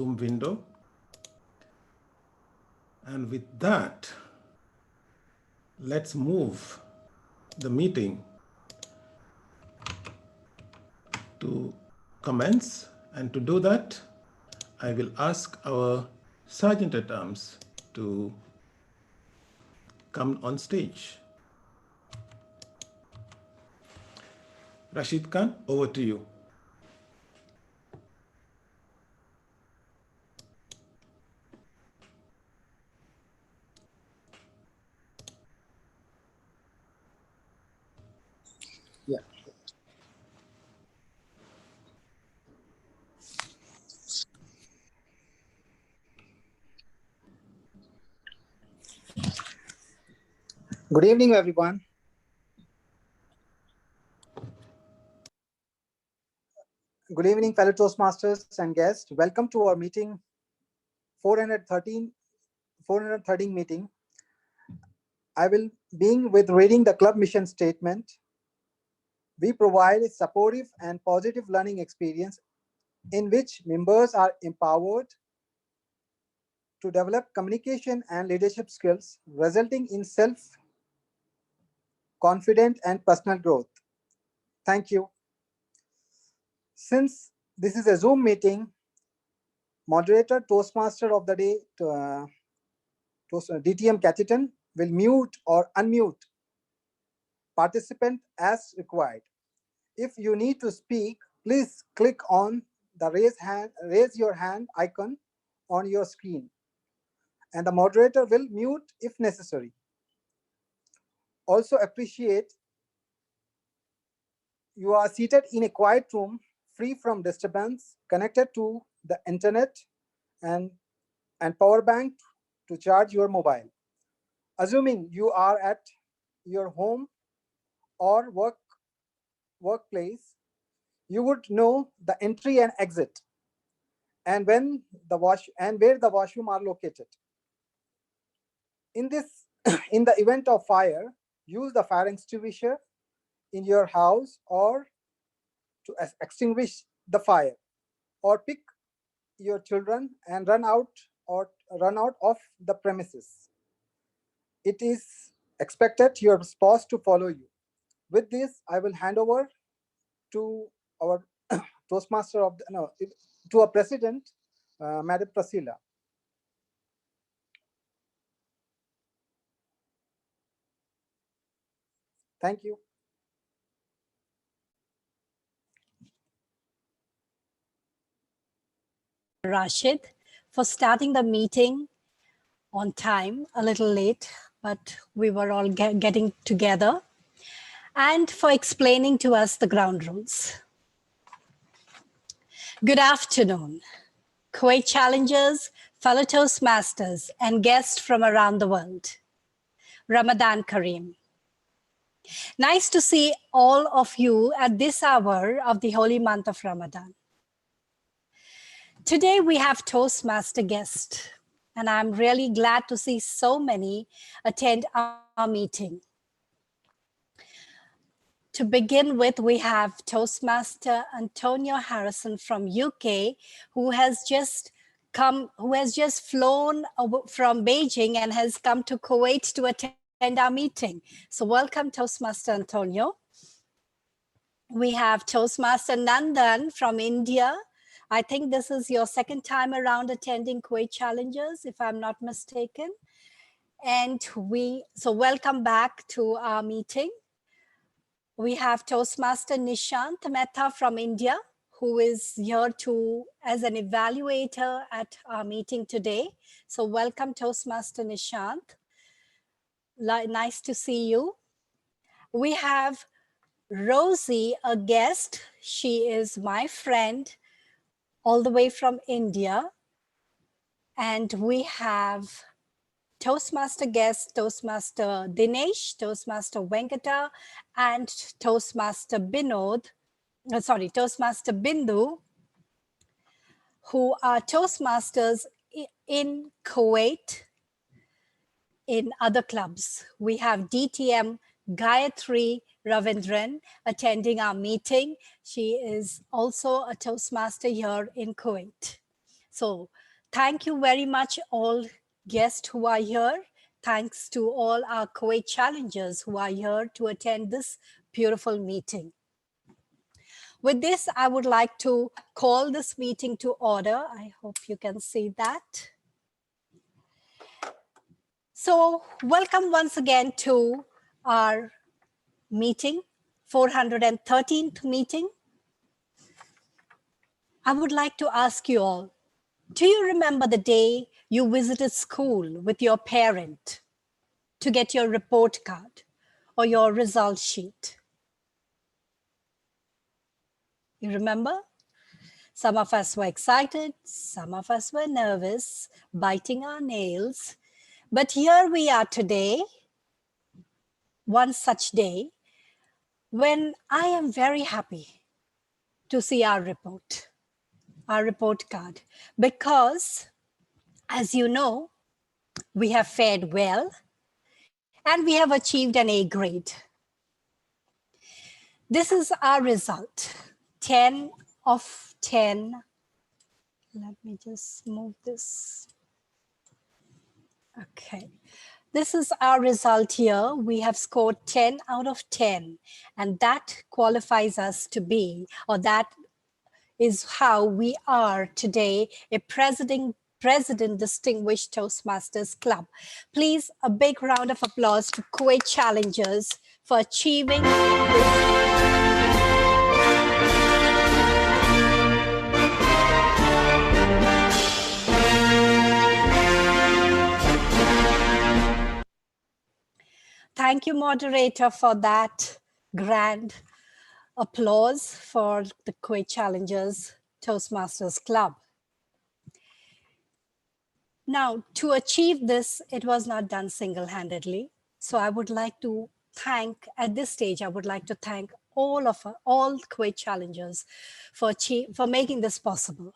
Zoom window. And with that, let's move the meeting to commence. And to do that, I will ask our Sergeant at Arms to come on stage. Rashid Khan, over to you. Yeah. Good evening, everyone. Good evening, fellow Toastmasters and guests. Welcome to our meeting 413 meeting. I will begin with reading the club mission statement. We provide a supportive and positive learning experience in which members are empowered to develop communication and leadership skills, resulting in self-confident and personal growth. Thank you. Since this is a Zoom meeting, moderator Toastmaster of the day, DTM CAJETAN, will mute or unmute participant as required. If you need to speak, please click on the raise your hand icon on your screen, and the moderator will mute if necessary. Also appreciate you are seated in a quiet room, free from disturbance, connected to the internet and power bank to charge your mobile. Assuming you are at your home or workplace, you would know the entry and exit and where the washroom are located. In the event of fire, use the fire extinguisher in your house or to extinguish the fire, or pick your children and run out of the premises. It is expected your spouse to follow you. With this, I will hand over to our Toastmaster to our President, Madam PRISCILLA. Thank you. Rashid, for starting the meeting on time, a little late, but we were all getting together, and for explaining to us the ground rules. Good afternoon, Kuwait challengers, fellow Toastmasters, and guests from around the world. Ramadan Kareem. Nice to see all of you at this hour of the holy month of Ramadan. Today we have Toastmaster guests, and I'm really glad to see so many attend our meeting. To begin with, we have Toastmaster Antonio Harrison from UK, who has just flown from Beijing and has come to Kuwait to attend our meeting. So welcome, Toastmaster Antonio. We have Toastmaster Nandan from India. I think this is your second time around attending Kuwait Challengers, if I'm not mistaken. And so welcome back to our meeting. We have Toastmaster Nishant Mehta from India, who is here as an evaluator at our meeting today. So welcome, Toastmaster Nishant. Nice to see you. We have Rosie, a guest. She is my friend, all the way from India. And we have Toastmaster guest, Toastmaster Dinesh, Toastmaster Venkata, and Toastmaster Toastmaster Bindu, who are Toastmasters in Kuwait, in other clubs. We have DTM Gayatri Ravindran attending our meeting. She is also a Toastmaster here in Kuwait. So thank you very much, all guests who are here. Thanks to all our Kuwait challengers who are here to attend this beautiful meeting. With this, I would like to call this meeting to order. I hope you can see that. So welcome once again to our meeting, 413th meeting. I would like to ask you all, do you remember the day you visited school with your parent to get your report card or your result sheet? You remember? Some of us were excited, some of us were nervous, biting our nails. But here we are today, one such day, when I am very happy to see our report card, because as you know, we have fared well and we have achieved an A grade. This is our result, 10 of 10. Let me just move this. Okay. This is our result here. We have scored 10 out of 10, and that qualifies us to be, or that is how we are today, a President Distinguished Toastmasters Club. Please, a big round of applause to Kuwait challengers for achieving this. Thank you, moderator, for that grand applause for the Kuwait Challengers Toastmasters Club. Now, to achieve this, it was not done single-handedly. So I would like to thank, at this stage, I would like to thank all Kuwait challengers for making this possible.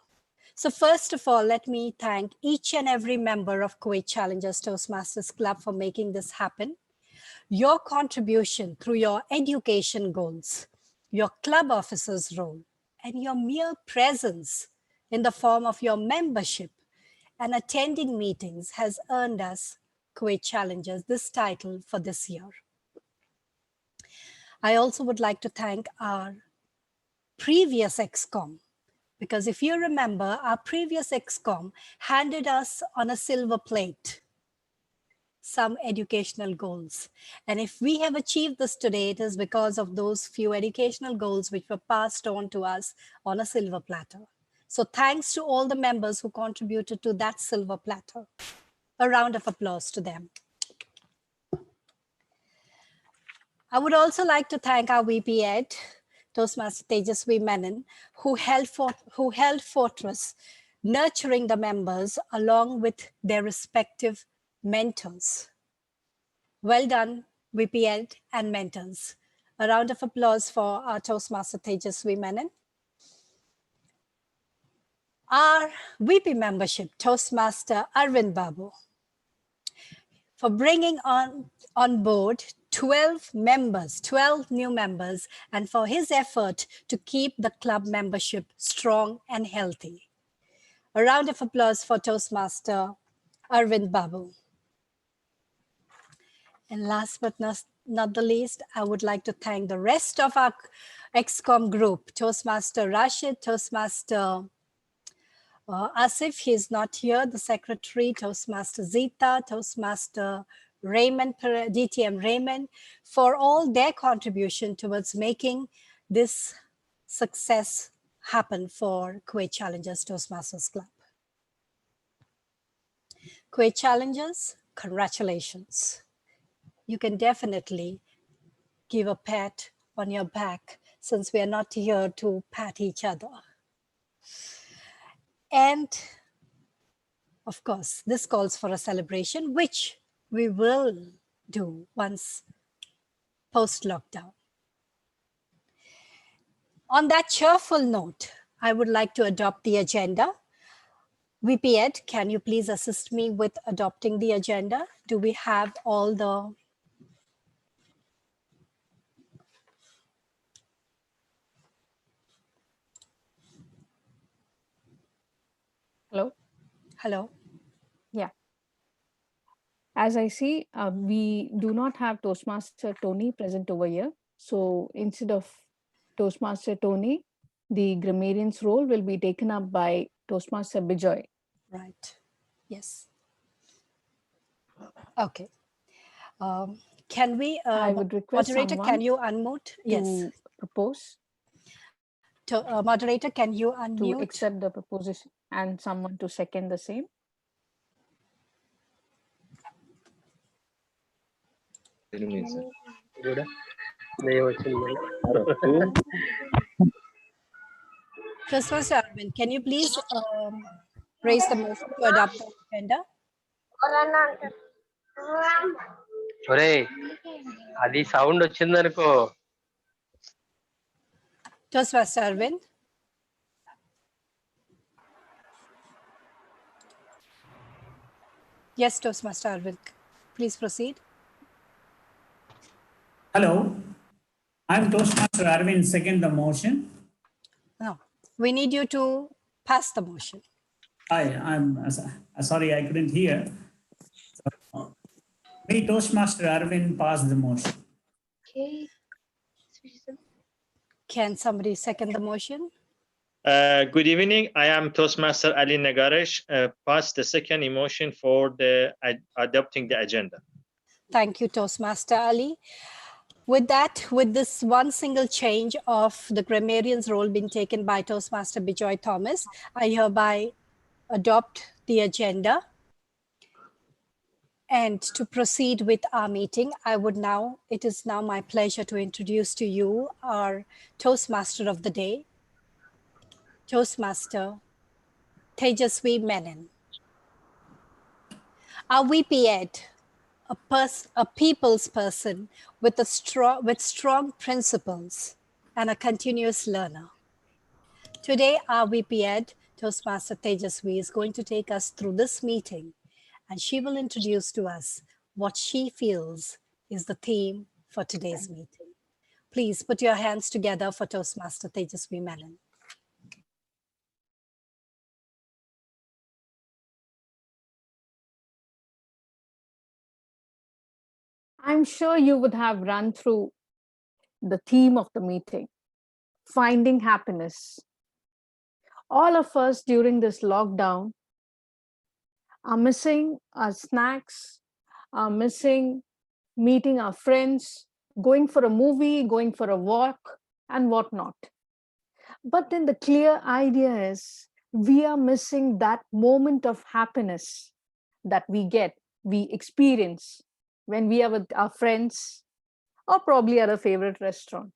So first of all, let me thank each and every member of Kuwait Challengers Toastmasters Club for making this happen. Your contribution through your education goals, your club officer's role, and your mere presence in the form of your membership and attending meetings has earned us, Kuwait Challengers, this title for this year. I also would like to thank our previous ExCom, because if you remember, our previous ExCom handed us on a silver plate some educational goals. And if we have achieved this today, it is because of those few educational goals which were passed on to us on a silver platter. So thanks to all the members who contributed to that silver platter. A round of applause to them. I would also like to thank our VP Ed, Toastmaster Thejeswi Menon, who held fortress, nurturing the members along with their respective mentors. Well done, VP Ed and mentors. A round of applause for our Toastmaster Thejeswi Menon. Our VP membership, Toastmaster ARAVIND BABU, for bringing on board 12 new members, and for his effort to keep the club membership strong and healthy. A round of applause for Toastmaster ARAVIND BABU. And last but not the least, I would like to thank the rest of our ExCom group, Toastmaster RASHEED, Toastmaster Asif, he's not here, the secretary, Toastmaster Zita, Toastmaster Raymond, DTM Raymond, for all their contribution towards making this success happen for Kuwait Challengers Toastmasters Club. Kuwait Challengers, congratulations. You can definitely give a pat on your back, since we are not here to pat each other. And of course, this calls for a celebration, which we will do once post-lockdown. On that cheerful note, I would like to adopt the agenda. VP Ed, can you please assist me with adopting the agenda? Do we have all the... Hello. Hello. Yeah. As I see, we do not have Toastmaster Tony present over here. So instead of Toastmaster Tony, the grammarian's role will be taken up by Toastmaster Bijoy. Right. Yes. Okay. Can we, I would request moderator, someone can you unmute? Yes. to propose Moderator, can you to unmute? accept the proposition and someone to second the same. Toastmaster Arvind, can you please raise the motion to adopt the agenda? ఒరే అది sound వచ్చిందనుకో. Toastmaster Arvind. Yes, Toastmaster Arvind, please proceed. Hello, I'm Toastmaster Arvind, second the motion. No, we need you to pass the motion. Hi, I'm sorry I couldn't hear. May Toastmaster Arvind pass the motion. Can somebody second the motion? Good evening. I am Toastmaster Ali Nagaresh. Pass the second motion for the adopting the agenda. Thank you, Toastmaster Ali. With that, with this one single change of the grammarian's role being taken by Toastmaster Bijoy Thomas, I hereby adopt the agenda. And to proceed with our meeting, it is now my pleasure to introduce to you our Toastmaster of the day, Toastmaster Thejeswi Menon. Our VP Ed, a people's person with strong principles and a continuous learner. Today, our VP Ed, Toastmaster Thejeswi, is going to take us through this meeting, and she will introduce to us what she feels is the theme for today's meeting. Please put your hands together for Toastmaster Thejeswi Menon. I'm sure you would have run through the theme of the meeting, finding happiness. All of us during this lockdown are missing our snacks, are missing meeting our friends, going for a movie, going for a walk, and whatnot. But then the clear idea is we are missing that moment of happiness that we experience when we are with our friends or probably at a favorite restaurant.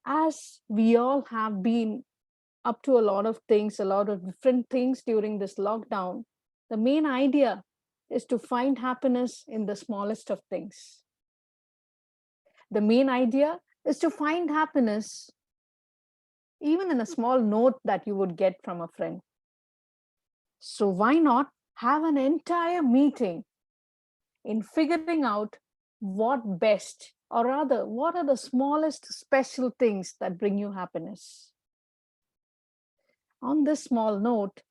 As we all have been up to a lot of things, a lot of different things during this lockdown, the main idea is to find happiness in the smallest of things. The main idea is to find happiness even in a small note that you would get from a friend. So why not have an entire meeting in figuring out what best, or rather, what are the smallest special things that bring you happiness? On this small note,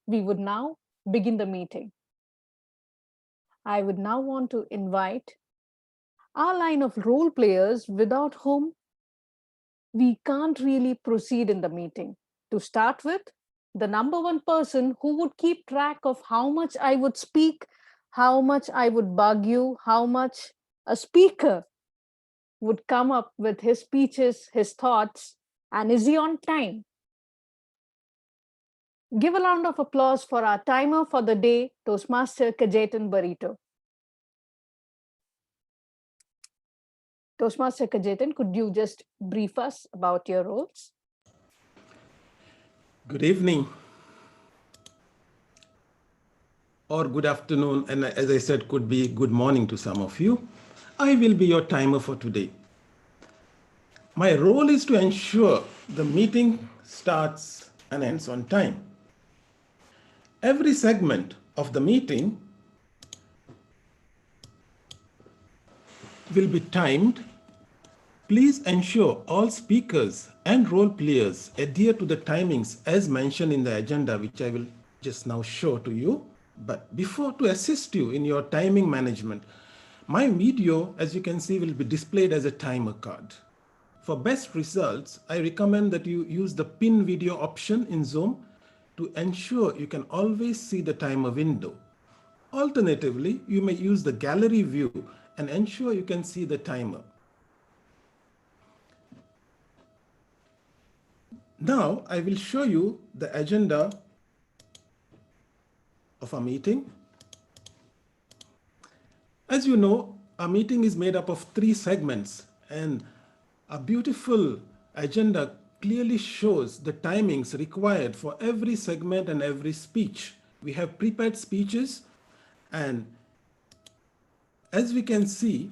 we would now begin the meeting. I would now want to invite our line of role players without whom we can't really proceed in the meeting. To start with, the number one person who would keep track of how much I would speak, how much I would bug you, how much a speaker would come up with his speeches, his thoughts, and is he on time? Give a round of applause for our timer for the day, Toastmaster CAJETAN BARRETTO. Toastmaster CAJETAN, could you just brief us about your roles? Good evening or good afternoon, and as I said, could be good morning to some of you. I will be your timer for today. My role is to ensure the meeting starts and ends on time. Every segment of the meeting will be timed. Please ensure all speakers and role players adhere to the timings as mentioned in the agenda, which I will just now show to you. But before, to assist you in your timing management, my video, as you can see, will be displayed as a timer card. For best results, I recommend that you use the pin video option in Zoom to ensure you can always see the timer window. Alternatively, you may use the gallery view and ensure you can see the timer. Now, I will show you the agenda of our meeting. As you know, our meeting is made up of 3 segments, and a beautiful agenda clearly shows the timings required for every segment and every speech. We have prepared speeches, and as we can see,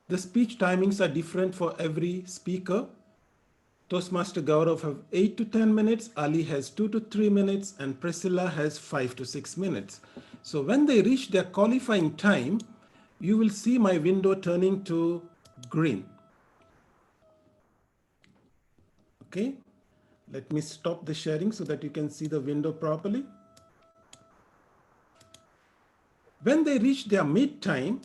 the speech timings are different for every speaker. Toastmaster Gaurav have 8 to 10 minutes, Ali has 2 to 3 minutes, and Priscilla has 5 to 6 minutes. So when they reach their qualifying time, you will see my window turning to green. Okay, let me stop the sharing so that you can see the window properly. When they reach their mid time,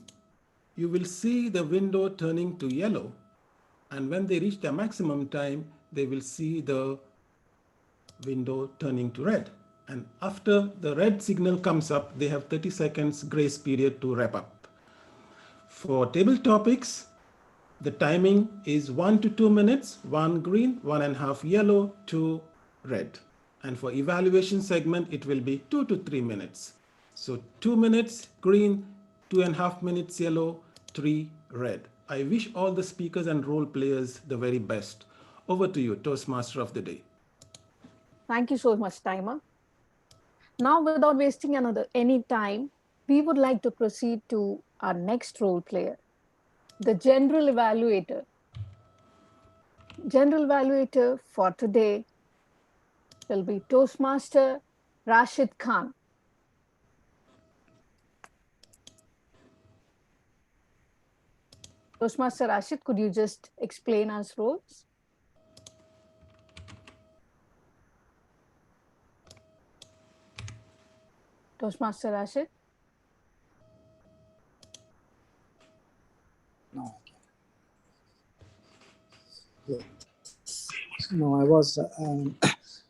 you will see the window turning to yellow. And when they reach their maximum time, they will see the window turning to red. And after the red signal comes up, they have 30 seconds grace period to wrap up. For table topics, the timing is 1 to 2 minutes, 1 green, 1.5 yellow, 2 red. And for evaluation segment, it will be 2 to 3 minutes. So 2 minutes green, 2.5 minutes yellow, 3 red. I wish all the speakers and role players the very best. Over to you, Toastmaster of the day. Thank you so much, Timer. Now, without wasting any time, we would like to proceed to our next role player, the general evaluator. General evaluator for today will be Toastmaster Rashid Khan. Toastmaster Rashid, could you just explain us roles? Toastmaster Rashid? No. Yes. No, I was.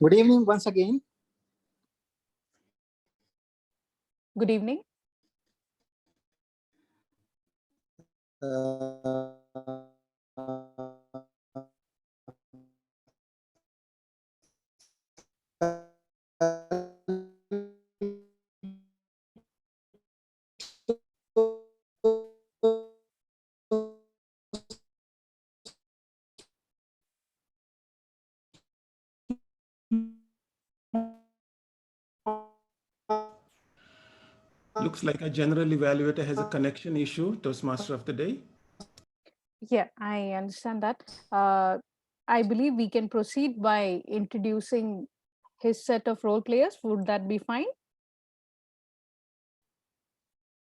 Good evening once again. Good evening. Looks like a general evaluator has a connection issue, Toastmaster of the day. Yeah, I understand that. I believe we can proceed by introducing his set of role players. Would that be fine?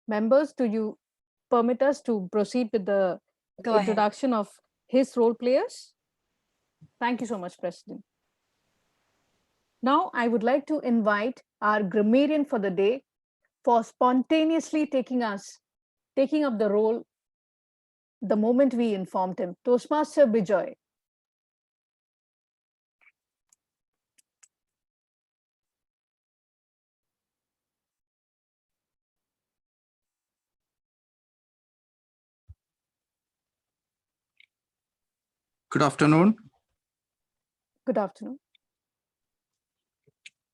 Members, do you permit us to proceed with the introduction of his role players? Thank you so much, President. Now, I would like to invite our grammarian for the day for spontaneously taking up the role the moment we informed him. Toastmaster Bijoy. Good afternoon. Good afternoon.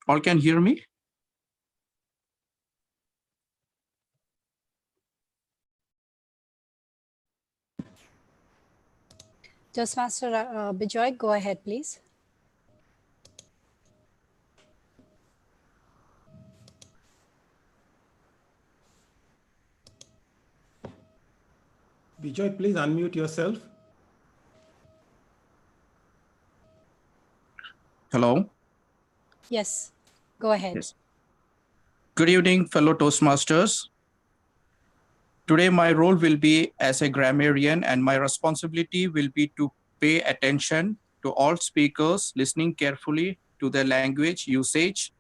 All can hear me? Toastmaster Bijoy, go ahead, please. Bijoy, please unmute yourself. Hello. Yes, go ahead. Yes. Good evening, fellow Toastmasters. Today, my role will be as a grammarian, and my responsibility will be to pay attention to all speakers, listening carefully to their language usage,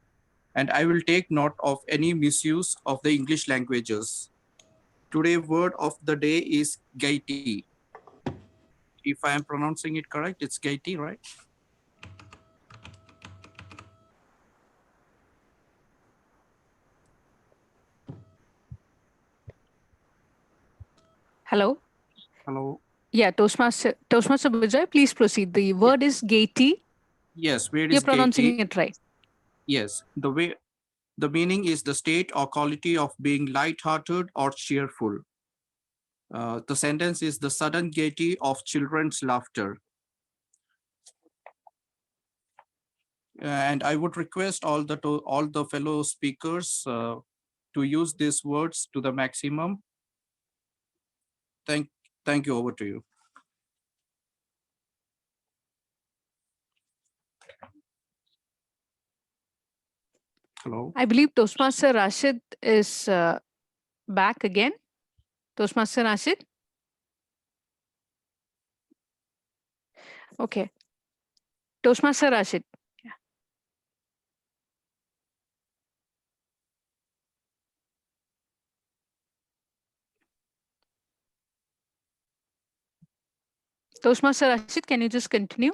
and I will take note of any misuse of the English languages. Today word of the day is gaiti. If I am pronouncing it correct, it's gaiti, right? Hello. Hello. Yeah, Toastmaster Vijay, please proceed. The word is gaity. Yes, where You're is pronouncing gaiti? it right. Yes, the meaning is the state or quality of being light-hearted or cheerful. The sentence is the sudden gaiety of children's laughter. And I would request all the fellow speakers to use these words to the maximum. Thank you. Over to you. Hello. I believe Toastmaster Rashid is back again. Toastmaster Rashid. Okay. Toastmaster Rashid. Toastmaster Rashid, can you just continue?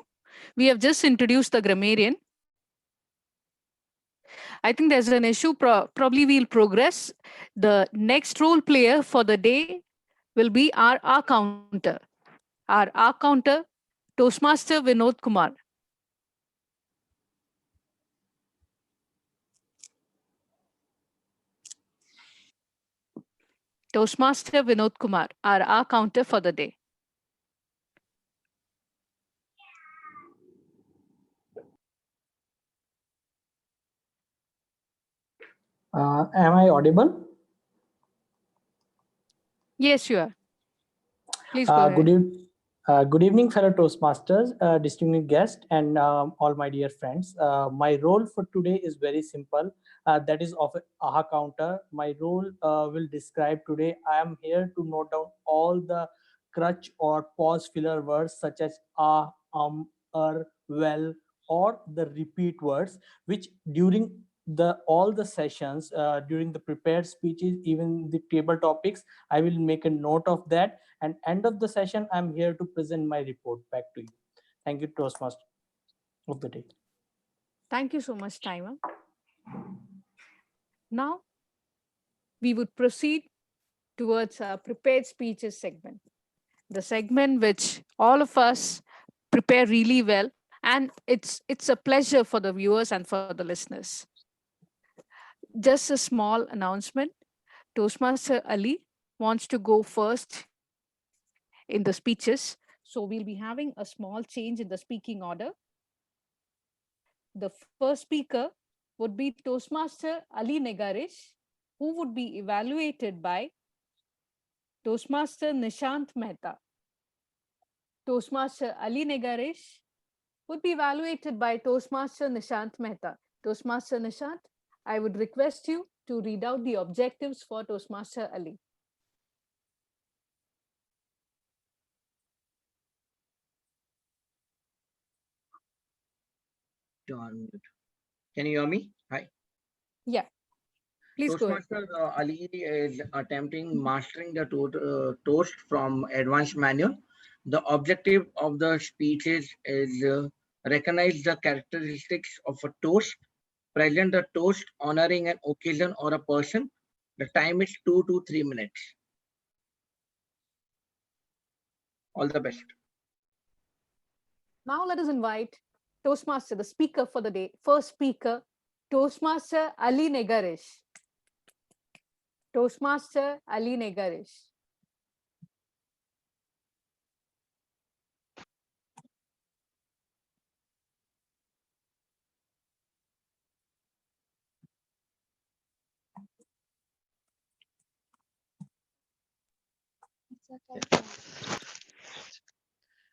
We have just introduced the grammarian. I think there's an issue. Probably we'll progress. The next role player for the day will be our R counter. Our R counter, Toastmaster Vinod Kumar. Toastmaster Vinod Kumar, our R counter for the day. Am I audible? Yes, you are. Please go ahead. Good evening, fellow Toastmasters, distinguished guests, and all my dear friends. My role for today is very simple. That is of a AHA counter. My role will describe today. I am here to note down all the crutch or pause filler words such as well, or the repeat words, which during all the sessions, during the prepared speeches, even the table topics, I will make a note of that. And end of the session, I'm here to present my report back to you. Thank you, Toastmaster of the day. Thank you so much, Timer. Now, we would proceed towards our prepared speeches segment. The segment which all of us prepare really well, and it's a pleasure for the viewers and for the listeners. Just a small announcement. Toastmaster Ali wants to go first in the speeches. So we'll be having a small change in the speaking order. The first speaker would be Toastmaster Ali Negarish, who would be evaluated by Toastmaster Nishant Mehta. Toastmaster Ali Negarish would be evaluated by Toastmaster Nishant Mehta. Toastmaster Nishant, I would request you to read out the objectives for Toastmaster Ali. Can you hear me? Hi. Yeah. Please go ahead. Toastmaster Ali is attempting mastering the toast from advanced manual. The objective of the speech is recognize the characteristics of a toast, present the toast honoring an occasion or a person. The time is 2 to 3 minutes. All the best. Now let us invite Toastmaster, the speaker for the day. First speaker, Toastmaster Ali Negarish. Toastmaster Ali Negarish.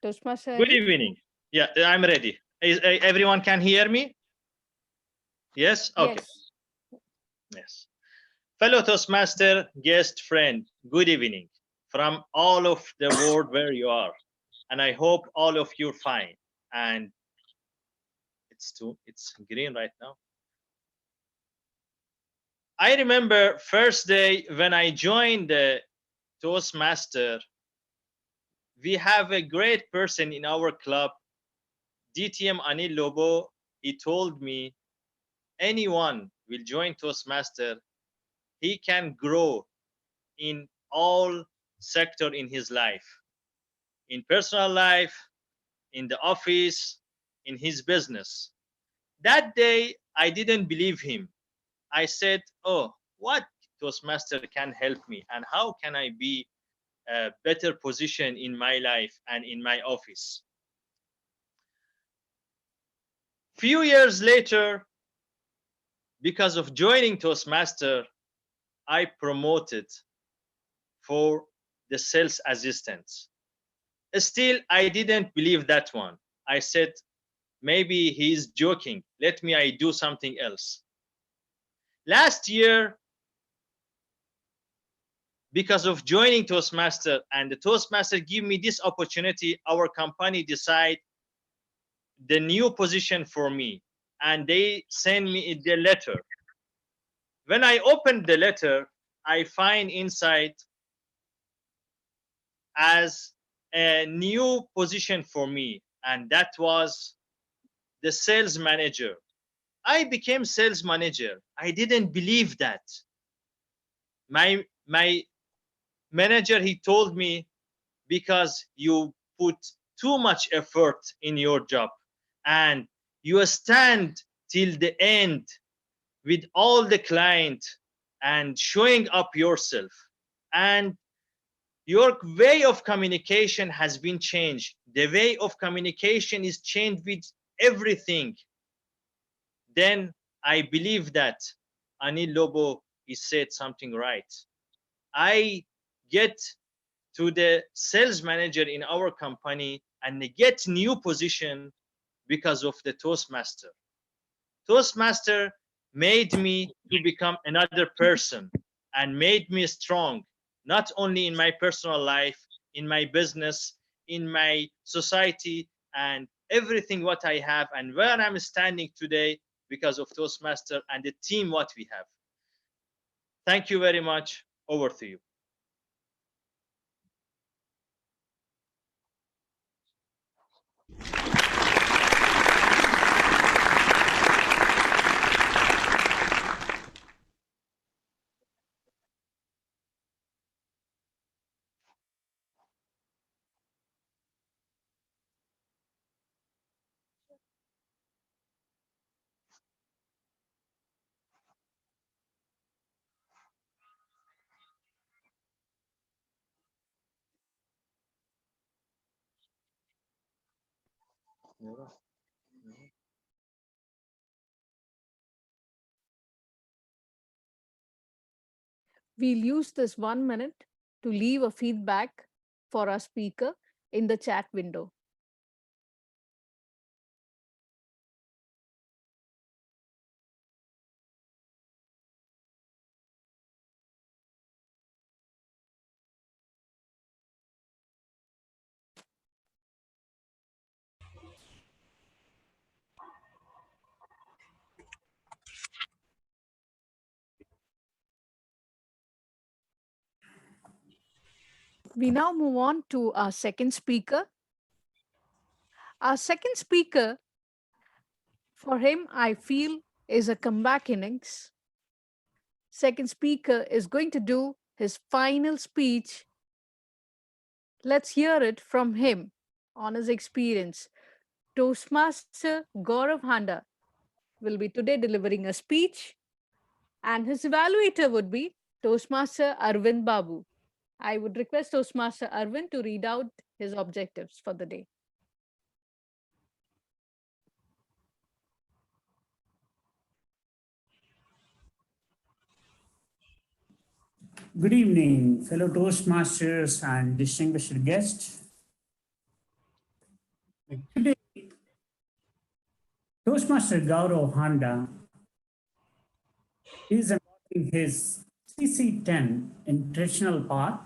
Toastmaster Good Ali? evening. Yeah, I'm ready. Everyone can hear me? Yes? Okay. Yes. Fellow Toastmaster, guest, friend, good evening from all of the world where you are. And I hope all of you are fine. And it's green right now. I remember first day when I joined the Toastmaster, we have a great person in our club, DTM Anil Lobo. He told me anyone will join Toastmaster, he can grow in all sector in his life, in personal life, in the office, in his business. That day, I didn't believe him. I said, oh, what Toastmaster can help me and how can I be a better position in my life and in my office? Few years later, because of joining Toastmaster, I promoted for the sales assistant. Still, I didn't believe that one. I said, maybe he's joking. Let me I do something else. Last year, because of joining Toastmaster and the Toastmaster give me this opportunity, our company decide the new position for me and they send me the letter. When I opened the letter, I find inside as a new position for me, and that was the sales manager. I became sales manager. I didn't believe that. My manager, he told me, because you put too much effort in your job and you stand till the end with all the client and showing up yourself, and your way of communication has been changed. The way of communication is changed with everything. Then I believe that Anil Lobo he said something right. I get to the sales manager in our company and get new position because of the Toastmaster. Toastmaster made me to become another person and made me strong, not only in my personal life, in my business, in my society, and everything what I have and where I'm standing today because of Toastmaster and the team what we have. Thank you very much. Over to you. We'll use this 1 minute to leave a feedback for our speaker in the chat window. We now move on to our second speaker. Our second speaker, for him, I feel, is a comeback innings. Second speaker is going to do his final speech. Let's hear it from him on his experience. Toastmaster Gaurav Handa will be today delivering a speech, and his evaluator would be Toastmaster Aravind Babu. I would request Toastmaster Aravind to read out his objectives for the day. Good evening, fellow Toastmasters and distinguished guests. Today, Toastmaster Gaurav Handa is embarking his CC10 intentional path.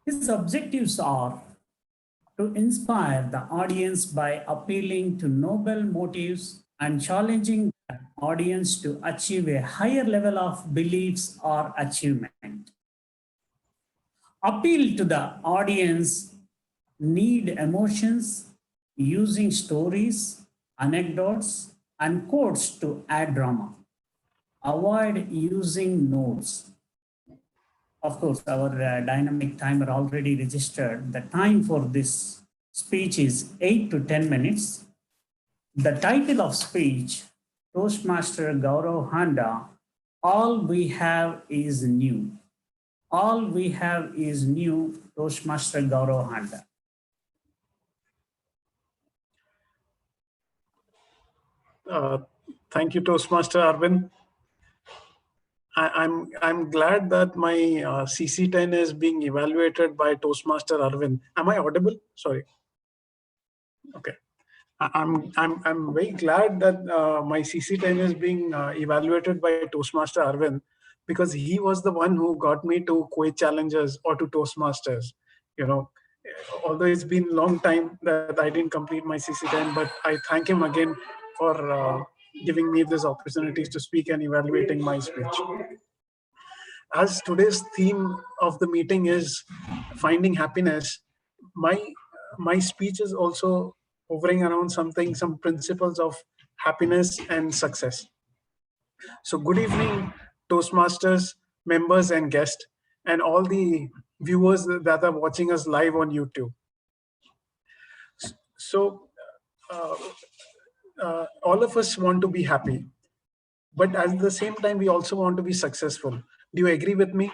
His objectives are to inspire the audience by appealing to noble motives and challenging audience to achieve a higher level of beliefs or achievement. Appeal to the audience, need emotions, using stories, anecdotes, and quotes to add drama. Avoid using notes. Of course, our dynamic timer already registered. The time for this speech is 8 to 10 minutes. The title of speech, Toastmaster Gaurav Handa, All We Have Is New. All We Have Is New, Toastmaster Gaurav Handa. Thank you, Toastmaster Arvind. I'm glad that my CC10 is being evaluated by Toastmaster Arvind. Am I audible? Sorry. Okay. I'm very glad that my CC10 is being evaluated by Toastmaster Arvind, because he was the one who got me to Kuwait Challengers or to Toastmasters. You know, although it's been a long time that I didn't complete my CC10, but I thank him again for giving me this opportunity to speak and evaluating my speech. As today's theme of the meeting is finding happiness, my speech is also hovering around some principles of happiness and success. So good evening, Toastmasters, members and guests, and all the viewers that are watching us live on YouTube. So all of us want to be happy, but at the same time, we also want to be successful. Do you agree with me?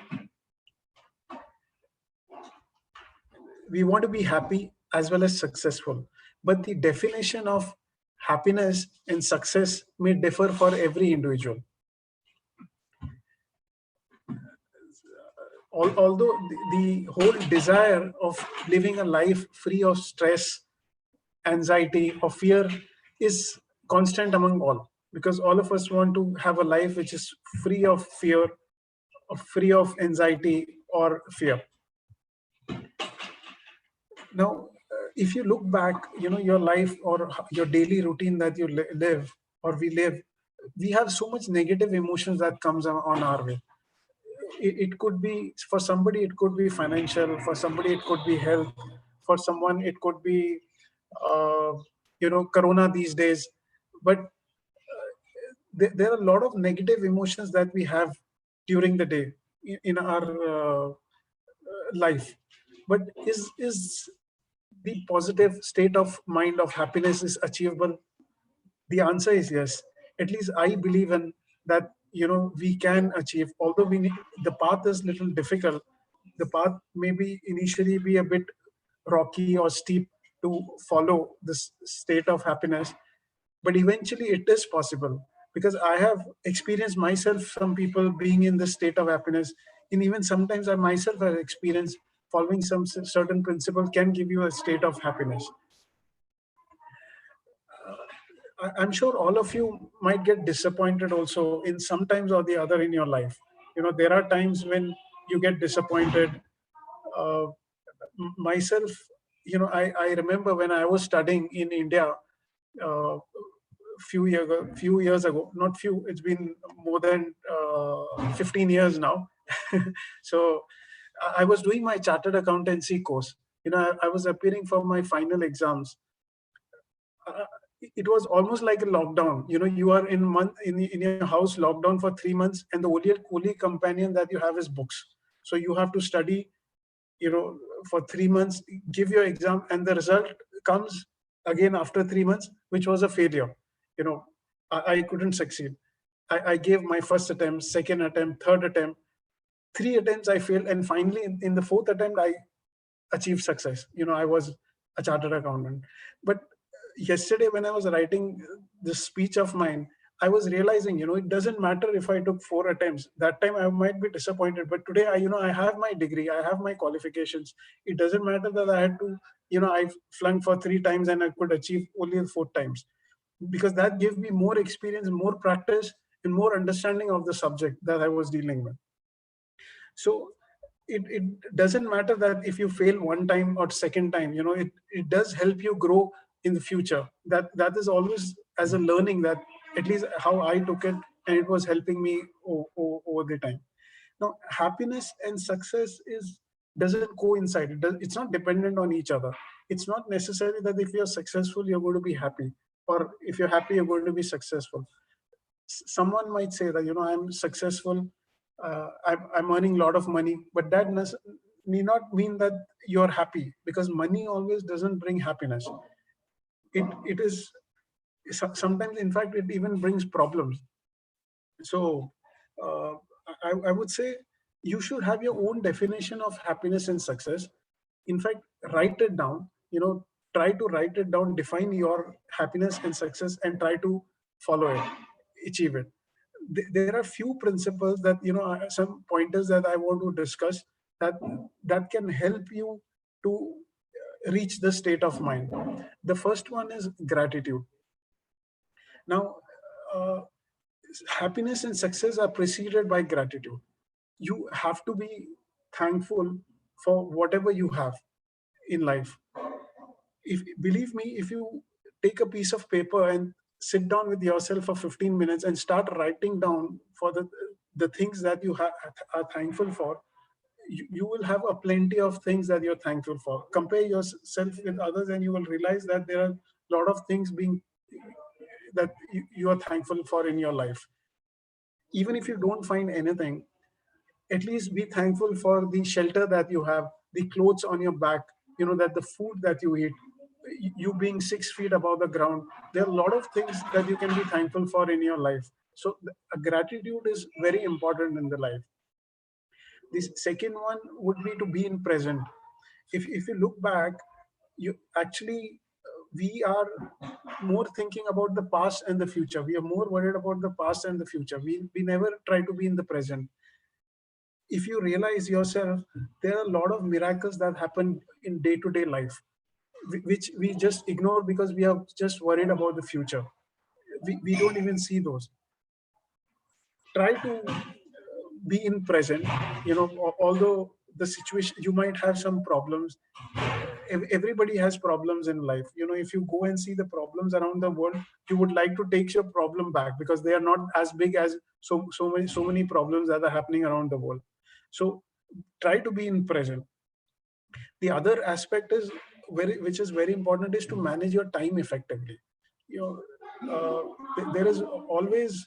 We want to be happy as well as successful, but the definition of happiness and success may differ for every individual. Although the whole desire of living a life free of stress, anxiety, or fear is constant among all, because all of us want to have a life which is free of fear, or free of anxiety or fear. Now, if you look back, your life or your daily routine that you live or we live, we have so much negative emotions that comes on our way. It could be, for somebody, it could be financial, for somebody, it could be health, for someone, it could be, Corona these days. But there are a lot of negative emotions that we have during the day in our life. But is the positive state of mind of happiness is achievable? The answer is yes. At least I believe in that. We can achieve, although the path is little difficult. The path maybe initially be a bit rocky or steep to follow this state of happiness, but eventually it is possible, because I have experienced myself, some people being in this state of happiness, and even sometimes I myself have experienced following some certain principle can give you a state of happiness. I'm sure all of you might get disappointed also in some times or the other in your life. There are times when you get disappointed. Myself, I remember when I was studying in India few years ago, not few, it's been more than 15 years now. So I was doing my chartered accountancy course. I was appearing for my final exams. It was almost like a lockdown. You are in your house locked down for 3 months, and the only companion that you have is books. So you have to study, for 3 months, give your exam, and the result comes again after 3 months, which was a failure. I couldn't succeed. I gave my first attempt, second attempt, third attempt, 3 attempts I failed, and finally in the 4th attempt I achieved success. I was a chartered accountant. But yesterday when I was writing this speech of mine, I was realizing, it doesn't matter if I took 4 attempts. That time I might be disappointed, but today I have my degree, I have my qualifications. It doesn't matter that I had to, I flunked for 3 times and I could achieve only 4 times, because that gave me more experience, more practice, and more understanding of the subject that I was dealing with. So it doesn't matter that if you fail 1 time or second time, it does help you grow in the future. That is always as a learning that at least how I took it, and it was helping me over the time. Now, happiness and success doesn't coincide. It's not dependent on each other. It's not necessary that if you're successful, you're going to be happy, or if you're happy, you're going to be successful. Someone might say that, I'm successful, I'm earning a lot of money, but that need not mean that you're happy, because money always doesn't bring happiness. It is sometimes, in fact, it even brings problems. So I would say you should have your own definition of happiness and success. In fact, write it down, try to write it down, define your happiness and success, and try to follow it, achieve it. There are few principles that, some pointers that I want to discuss that can help you to reach the state of mind. The first one is gratitude. Now, happiness and success are preceded by gratitude. You have to be thankful for whatever you have in life. Believe me, if you take a piece of paper and sit down with yourself for 15 minutes and start writing down for the things that you are thankful for, you will have a plenty of things that you're thankful for. Compare yourself with others and you will realize that there are a lot of things that you are thankful for in your life. Even if you don't find anything, at least be thankful for the shelter that you have, the clothes on your back, that the food that you eat, you being 6 feet above the ground. There are a lot of things that you can be thankful for in your life. So gratitude is very important in the life. The second one would be to be in present. If you look back, we are more thinking about the past and the future. We are more worried about the past and the future. We never try to be in the present. If you realize yourself, there are a lot of miracles that happen in day-to-day life, which we just ignore because we are just worried about the future. We don't even see those. Try to be in present, although the situation, you might have some problems. Everybody has problems in life. If you go and see the problems around the world, you would like to take your problem back, because they are not as big as so many problems that are happening around the world. So try to be in present. The other aspect is which is very important, is to manage your time effectively. There is always,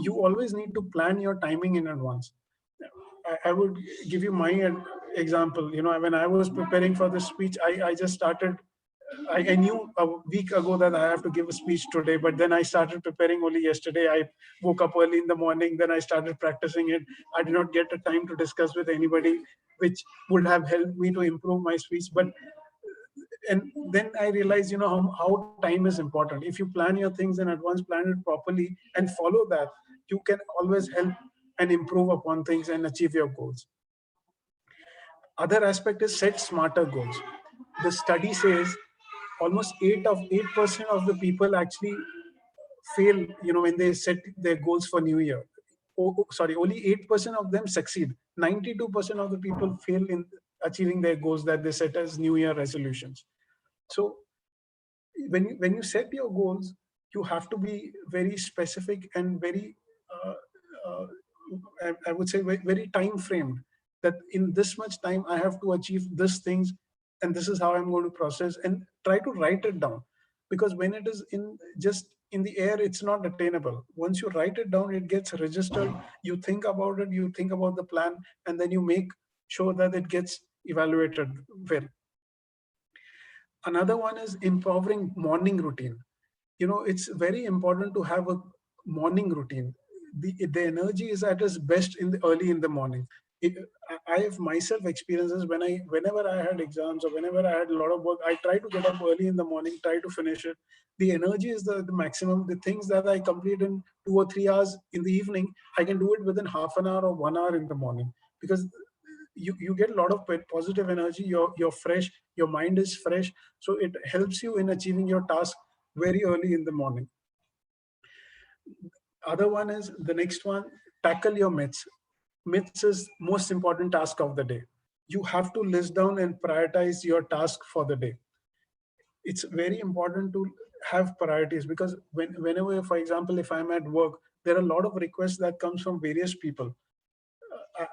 you always need to plan your timing in advance. I would give you my example. When I was preparing for the speech, I just started. I knew a week ago that I have to give a speech today, but then I started preparing only yesterday. I woke up early in the morning, then I started practicing it. I did not get the time to discuss with anybody, which would have helped me to improve my speech. And then I realized, how time is important. If you plan your things in advance, plan it properly and follow that, you can always help and improve upon things and achieve your goals. Other aspect is set smarter goals. The study says almost 8% of the people actually fail, when they set their goals for New Year. Only 8% of them succeed. 92% of the people fail in achieving their goals that they set as New Year resolutions. So when you set your goals, you have to be very specific and very, I would say, very time framed, that in this much time I have to achieve these things, and this is how I'm going to process, and try to write it down. Because when it is just in the air, it's not attainable. Once you write it down, it gets registered. You think about it, you think about the plan, and then you make sure that it gets evaluated well. Another one is empowering morning routine. It's very important to have a morning routine. The energy is at its best early in the morning. I have myself experiences whenever I had exams or whenever I had a lot of work, I try to get up early in the morning, try to finish it. The energy is the maximum. The things that I complete in 2 or 3 hours in the evening, I can do it within half an hour or 1 hour in the morning, because you get a lot of positive energy. You're fresh, your mind is fresh, so it helps you in achieving your task very early in the morning. Other one is the next one, tackle your myths. Myths is most important task of the day. You have to list down and prioritize your task for the day. It's very important to have priorities, because whenever, for example, if I'm at work, there are a lot of requests that comes from various people.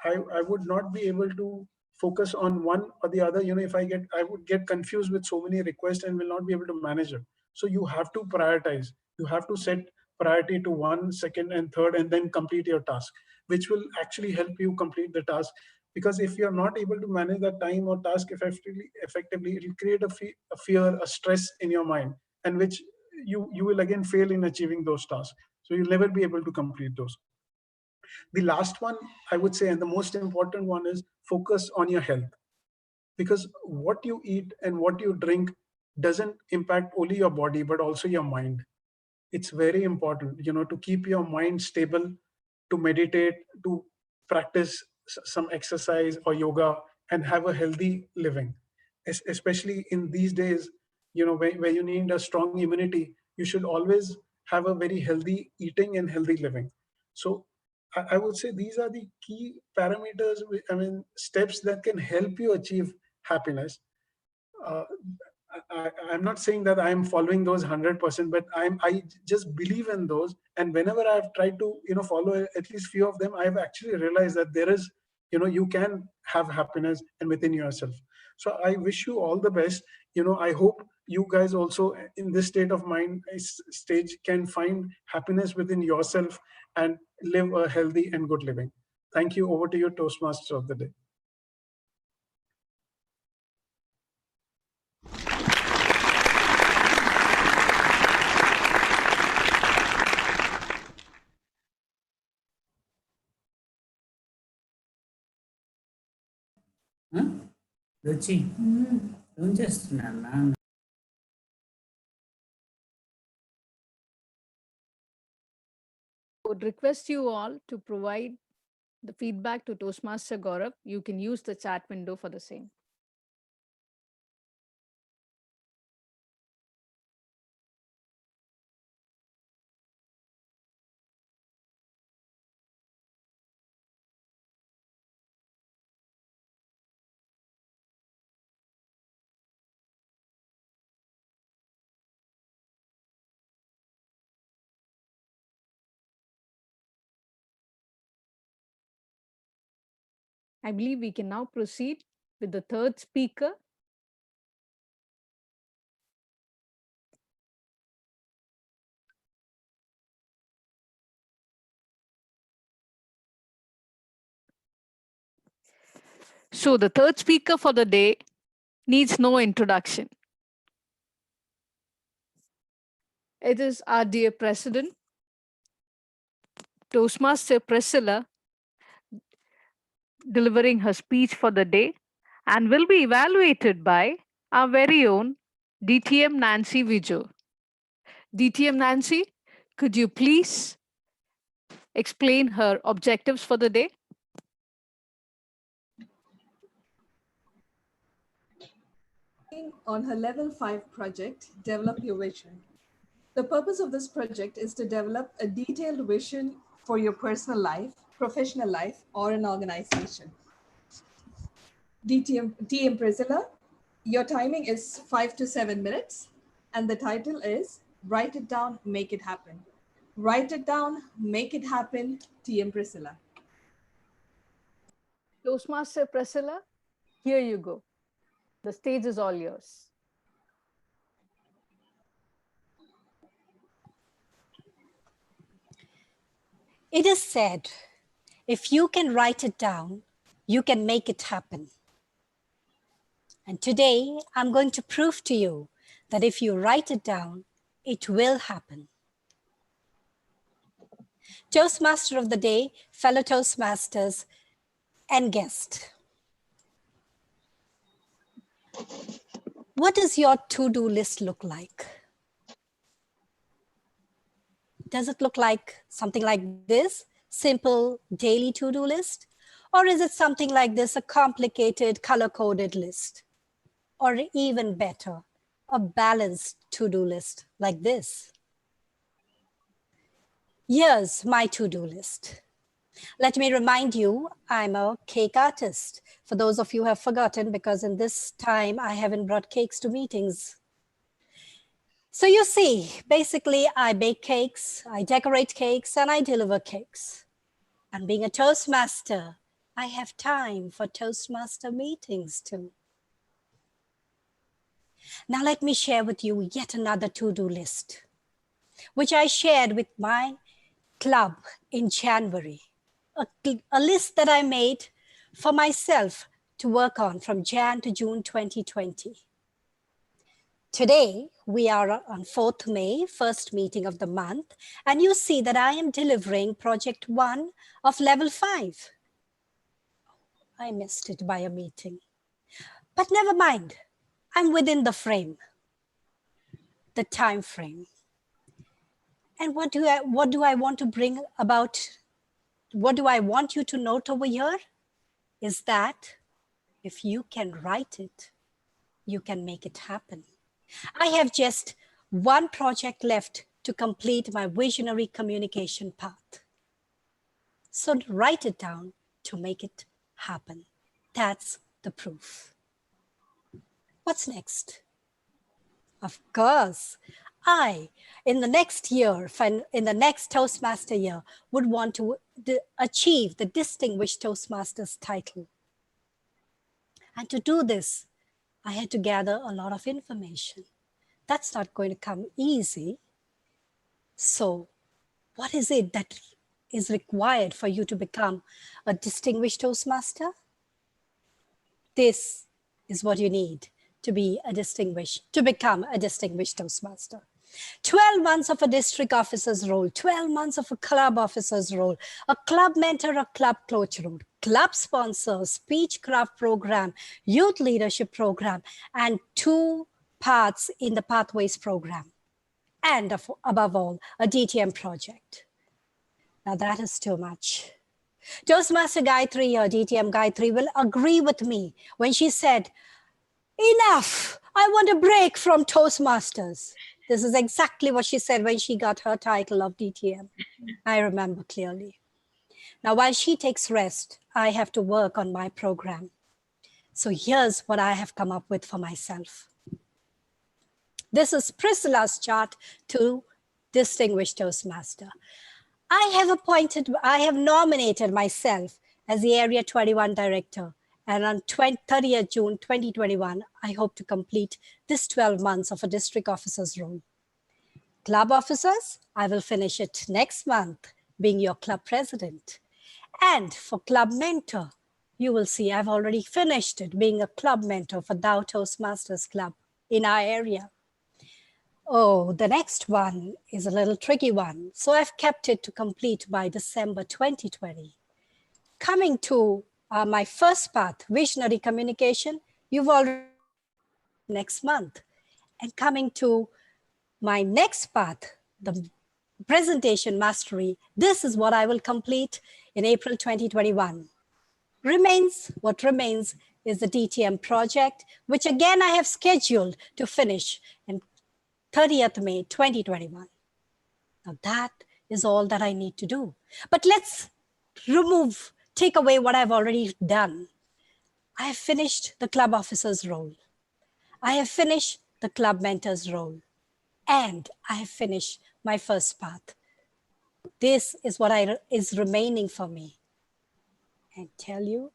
I would not be able to focus on one or the other. If I would get confused with so many requests and will not be able to manage it. So you have to prioritize. You have to set priority to 1, 2nd, and 3rd, and then complete your task, which will actually help you complete the task. Because if you're not able to manage that time or task effectively, it will create a fear, a stress in your mind, and which you will again fail in achieving those tasks. So you'll never be able to complete those. The last one, I would say, and the most important one, is focus on your health. Because what you eat and what you drink doesn't impact only your body, but also your mind. It's very important, to keep your mind stable, to meditate, to practice some exercise or yoga, and have a healthy living. Especially in these days, where you need a strong immunity, you should always have a very healthy eating and healthy living. So I would say these are the key parameters, steps that can help you achieve happiness. I'm not saying that I'm following those 100%, but I just believe in those. And whenever I've tried to, follow at least few of them, I've actually realized that there is, you can have happiness and within yourself. So I wish you all the best. I hope you guys also in this state of mind stage can find happiness within yourself and live a healthy and good living. Thank you. Over to you, Toastmaster of the day. Ruchi, don't just Would request you all to provide the feedback to Toastmaster Gaurav. You can use the chat window for the same. I believe we can now proceed with the third speaker. So the third speaker for the day needs no introduction. It is our dear President, Toastmaster PRISCILLA, delivering her speech for the day, and will be evaluated by our very own DTM Nancy Vijo. DTM Nancy, could you please explain her objectives for the day? On her level 5 project, Develop Your Vision. The purpose of this project is to develop a detailed vision for your personal life, professional life, or an organization. TM PRISCILLA, your timing is 5 to 7 minutes, and the title is Write It Down, Make It Happen. Write it down, make it happen, TM PRISCILLA. Toastmaster PRISCILLA, here you go. The stage is all yours. It is said, if you can write it down, you can make it happen. And today, I'm going to prove to you that if you write it down, it will happen. Toastmaster of the day, fellow Toastmasters, and guest. What does your to-do list look like? Does it look like something like this, simple daily to-do list? Or is it something like this, a complicated color-coded list? Or even better, a balanced to-do list like this? Here's my to-do list. Let me remind you, I'm a cake artist. For those of you who have forgotten, because in this time, I haven't brought cakes to meetings. So you see, basically I bake cakes, I decorate cakes, and I deliver cakes. And being a Toastmaster, I have time for Toastmaster meetings too. Now let me share with you yet another to-do list, which I shared with my club in January. A list that I made for myself to work on from Jan to June 2020. Today, we are on 4th May, first meeting of the month, and you see that I am delivering project 1 of level 5. I missed it by a meeting, but never mind. I'm within the frame, the time frame. And what do I want to bring about? What do I want you to note over here is that if you can write it, you can make it happen. I have just one project left to complete my visionary communication path. So write it down to make it happen. That's the proof. What's next? Of course, in the next year, in the next Toastmaster year, would want to achieve the Distinguished Toastmasters title. And to do this, I had to gather a lot of information. That's not going to come easy. So what is it that is required for you to become a Distinguished Toastmaster? This is what you need to become a Distinguished Toastmaster. 12 months of a district officer's role, 12 months of a club officer's role, a club mentor, a club coach role, club sponsor, speech craft program, youth leadership program, and 2 paths in the Pathways program. And above all, a DTM project. Now that is too much. Toastmaster Gayatri or DTM Gayatri will agree with me when she said, enough, I want a break from Toastmasters. This is exactly what she said when she got her title of DTM. I remember clearly. Now, while she takes rest, I have to work on my program. So here's what I have come up with for myself. This is PRISCILLA's chart to Distinguished Toastmaster. I have nominated myself as the Area 21 Director. And on 30th June 2021, I hope to complete this 12 months of a district officer's role. Club officers, I will finish it next month, being your club president. And for club mentor, you will see I've already finished it, being a club mentor for Thou Toastmasters Club in our area. Oh, the next one is a little tricky one. So I've kept it to complete by December 2020. Coming to my first path, visionary communication, you've already next month. And coming to my next path, the presentation mastery, this is what I will complete in April 2021. What remains is the DTM project, which again I have scheduled to finish in 30th May 2021. Now that is all that I need to do. But let's take away what I've already done. I have finished the club officer's role. I have finished the club mentor's role. And I have finished my first path. This is what is remaining for me. And tell you,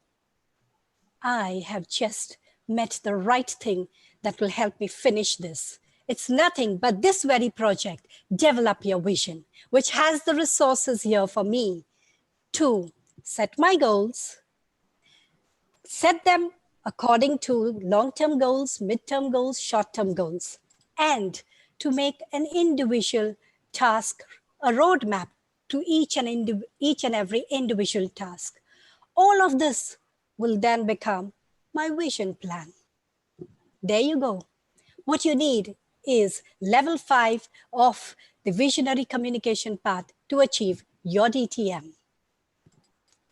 I have just met the right thing that will help me finish this. It's nothing but this very project, Develop Your Vision, which has the resources here for me to set my goals, set them according to long-term goals, mid-term goals, short-term goals, and to make an individual task, a roadmap to each and every individual task. All of this will then become my vision plan. There you go. What you need is level 5 of the visionary communication path to achieve your DTM.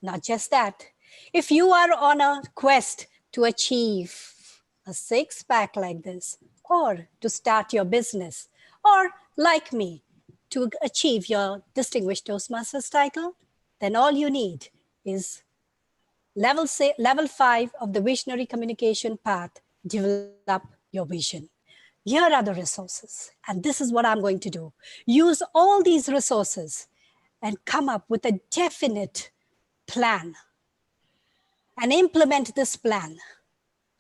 Not just that, if you are on a quest to achieve a 6-pack like this, or to start your business, or like me, to achieve your Distinguished Toastmasters title, then all you need is level 5 of the visionary communication path, develop your vision. Here are the resources, and this is what I'm going to do. Use all these resources and come up with a definite plan and implement this plan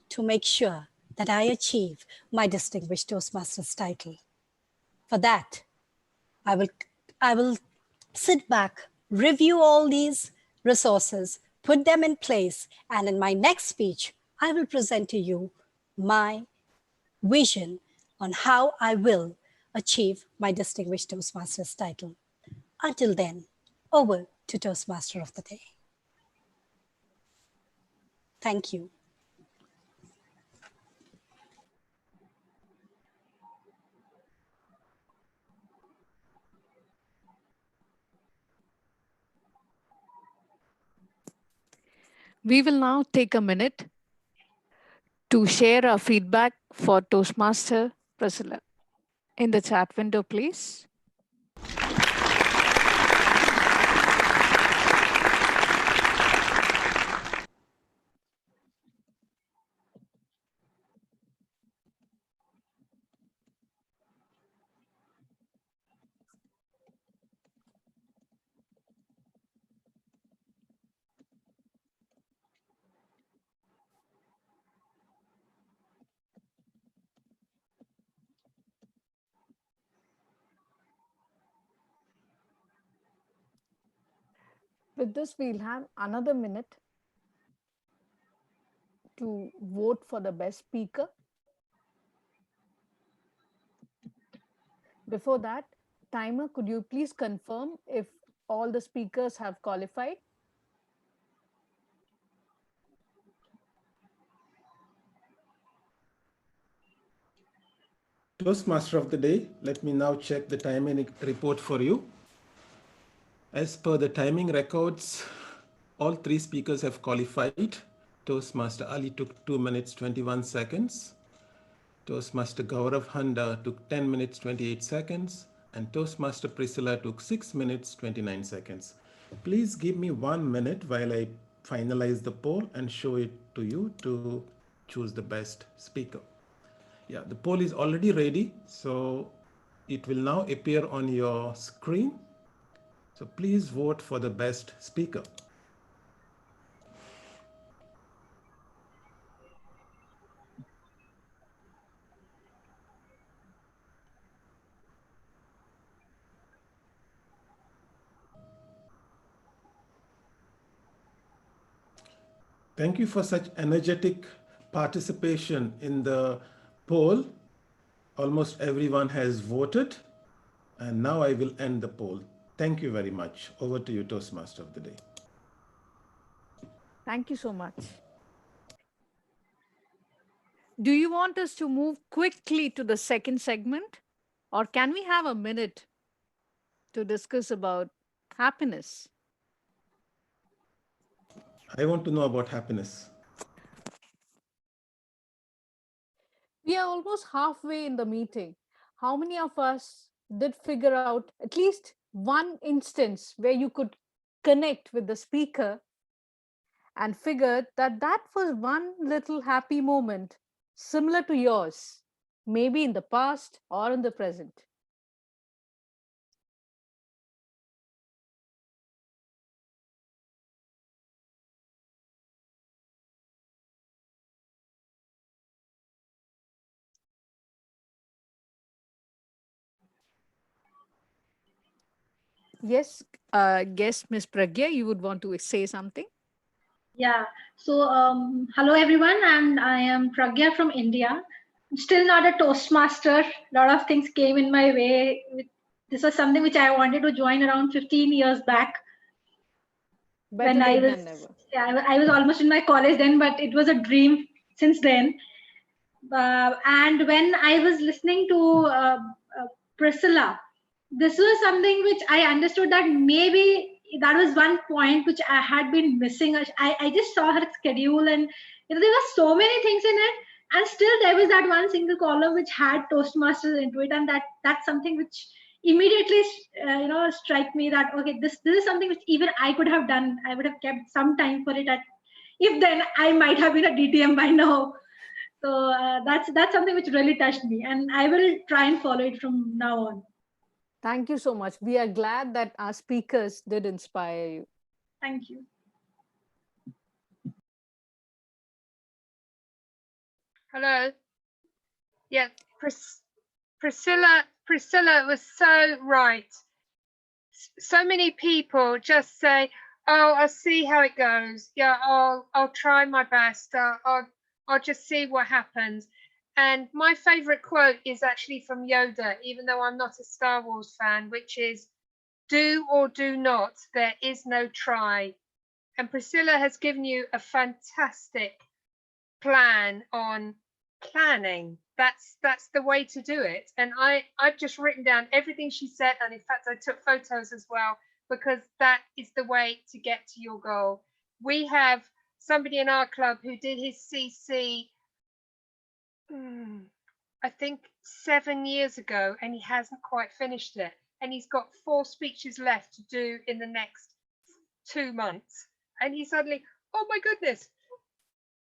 to make sure that I achieve my Distinguished Toastmasters title. For that, I will sit back, review all these resources, put them in place, and in my next speech, I will present to you my vision on how I will achieve my Distinguished Toastmasters title. Until then, over to Toastmaster of the Day. Thank you. We will now take a minute to share our feedback for Toastmaster PRISCILLA. In the chat window, please. With this, we'll have another minute to vote for the best speaker. Before that, timer, could you please confirm if all the speakers have qualified? Toastmaster of the Day, let me now check the timing report for you. As per the timing records, all three speakers have qualified. Toastmaster Ali took 2 minutes 21 seconds. Toastmaster Gaurav Handa took 10 minutes 28 seconds. And Toastmaster PRISCILLA took 6 minutes 29 seconds. Please give me 1 minute while I finalize the poll and show it to you to choose the best speaker. Yeah, the poll is already ready, so it will now appear on your screen. So please vote for the best speaker. Thank you for such energetic participation in the poll. Almost everyone has voted, and now I will end the poll. Thank you very much. Over to you, Toastmaster of the Day. Thank you so much. Do you want us to move quickly to the second segment, or can we have a minute to discuss about happiness? I want to know about happiness. We are almost halfway in the meeting. How many of us did figure out at least one instance where you could connect with the speaker and figured that that was one little happy moment similar to yours, maybe in the past or in the present? Yes, guess Ms. Pragya, you would want to say something? Yeah, so hello everyone, and I am Pragya from India. I'm still not a Toastmaster. A lot of things came in my way. This was something which I wanted to join around 15 years back. Better late than never. Yeah, I was almost in my college then, but it was a dream since then. And when I was listening to PRISCILLA, this was something which I understood that maybe that was one point which I had been missing. I just saw her schedule, and there were so many things in it, and still there was that one single column which had Toastmasters into it, and that's something which immediately strike me that okay, this is something which even I could have done. I would have kept some time for it. If then I might have been a DTM by now. So that's something which really touched me, and I will try and follow it from now on. Thank you so much. We are glad that our speakers did inspire you. Thank you. Hello. Yeah, Priscilla was so right. So many people just say, "Oh, I'll see how it goes. Yeah, I'll try my best. I'll just see what happens." And my favorite quote is actually from Yoda, even though I'm not a Star Wars fan, which is, "Do or do not, there is no try." And Priscilla has given you a fantastic plan on planning. That's the way to do it. And I've just written down everything she said, and in fact I took photos as well, because that is the way to get to your goal. We have somebody in our club who did his CC I think 7 years ago, and he hasn't quite finished it, and he's got 4 speeches left to do in the next 2 months, and he suddenly, oh my goodness,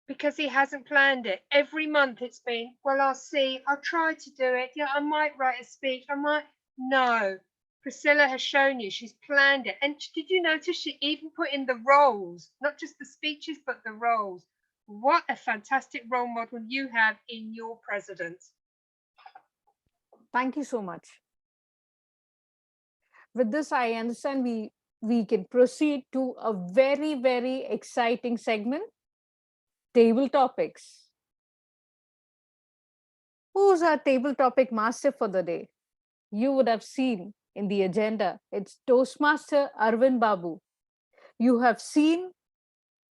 because he hasn't planned it. Every month it's been, well, I'll see, I'll try to do it. Yeah, I might write a speech. I might. No, Priscilla has shown you she's planned it. And did you notice she even put in the roles, not just the speeches, but the roles? What a fantastic role model you have in your president. Thank you so much. With this, I understand we can proceed to a very, very exciting segment. Table topics. Who's our table topic master for the day? You would have seen in the agenda, it's Toastmaster ARAVIND Babu. You have seen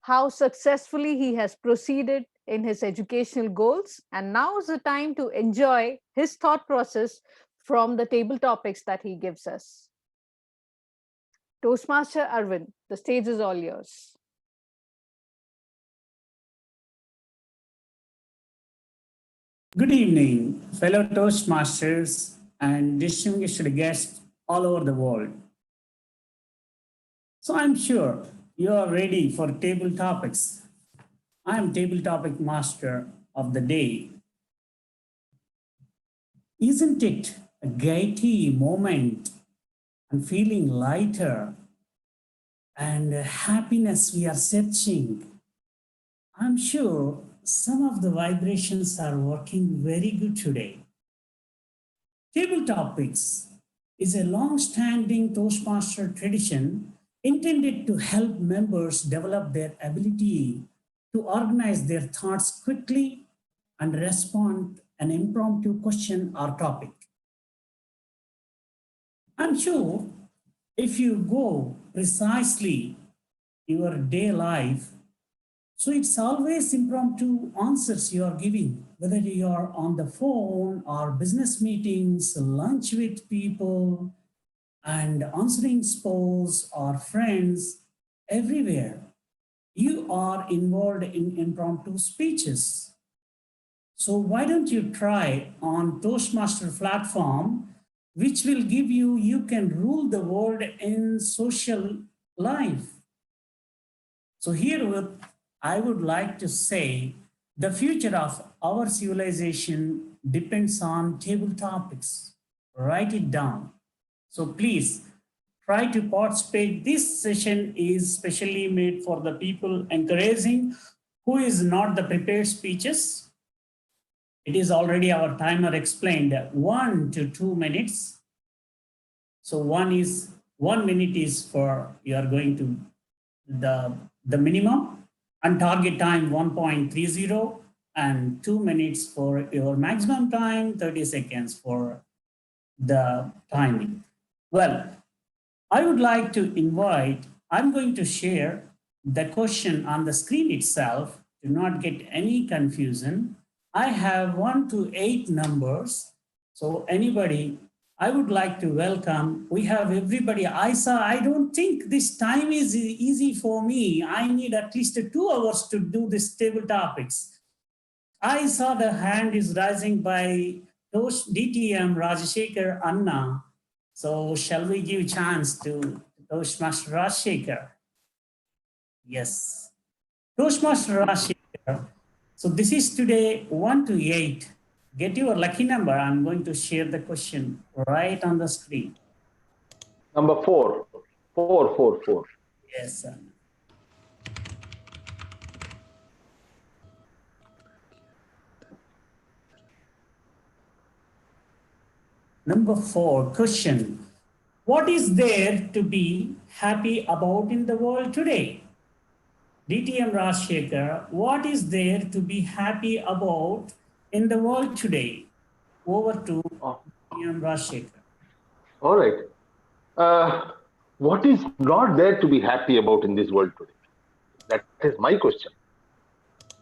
how successfully he has proceeded in his educational goals, and now is the time to enjoy his thought process from the table topics that he gives us. Toastmaster ARAVIND, the stage is all yours. Good evening, fellow Toastmasters and distinguished guests all over the world. So I'm sure you are ready for table topics. I am table topic master of the day. Isn't it a gaiety moment and feeling lighter and happiness we are searching? I'm sure some of the vibrations are working very good today. Table topics is a long-standing Toastmaster tradition intended to help members develop their ability to organize their thoughts quickly and respond an impromptu question or topic. I'm sure if you go precisely your day life, so it's always impromptu answers you are giving, whether you are on the phone or business meetings, lunch with people, and answering spouse or friends, everywhere. You are involved in impromptu speeches. So why don't you try on Toastmaster platform, which will give you can rule the world in social life. So here I would like to say the future of our civilization depends on table topics. Write it down. So please try to participate. This session is specially made for the people encouraging who is not the prepared speeches. It is already our timer explained 1 to 2 minutes. So 1 minute is for you are going to the minimum, and target time 1.30, and 2 minutes for your maximum time, 30 seconds for the timing. Well, I would like to invite, I'm going to share the question on the screen itself to not get any confusion. I have 1 to 8 numbers. So anybody, I would like to welcome, we have everybody. I don't think this time is easy for me. I need at least 2 hours to do this table topics. I saw the hand is rising by DTM Rajashekar Anna. So shall we give chance to Toastmaster Rajashekar? Yes. Toastmaster Rajashekar, So this is today 1 to 8. Get your lucky number. I'm going to share the question right on the screen. Number 4. 4. Yes, sir. Number 4 question. What is there to be happy about in the world today? DTM Rashekar, what is there to be happy about in the world today? Over to DTM Rashekar. All right. What is not there to be happy about in this world today? That is my question.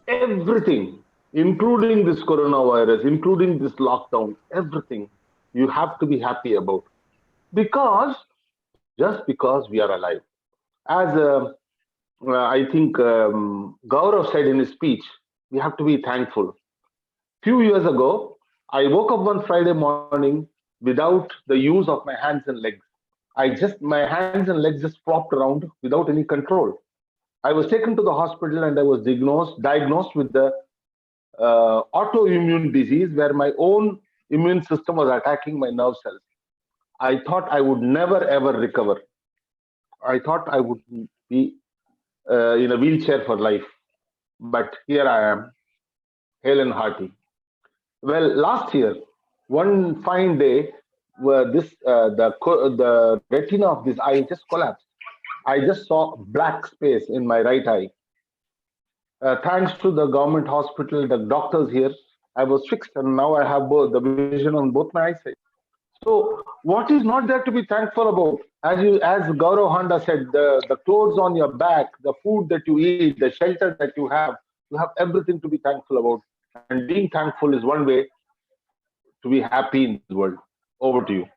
Everything, including this coronavirus, including this lockdown, everything you have to be happy about. Just because we are alive. As I think Gaurav said in his speech, we have to be thankful. Few years ago, I woke up one Friday morning without the use of my hands and legs. My hands and legs just flopped around without any control. I was taken to the hospital and I was diagnosed with the autoimmune disease where my own immune system was attacking my nerve cells. I thought I would never ever recover. I thought I would be in a wheelchair for life. But here I am, hale and hearty. Well, last year, one fine day, where the retina of this eye just collapsed. I just saw black space in my right eye. Thanks to the government hospital, the doctors here, I was fixed, and now I have the vision on both my eyesight. So, what is not there to be thankful about? As Gaurav Honda said, the clothes on your back, the food that you eat, the shelter that you have everything to be thankful about. And being thankful is one way to be happy in this world. Over to you.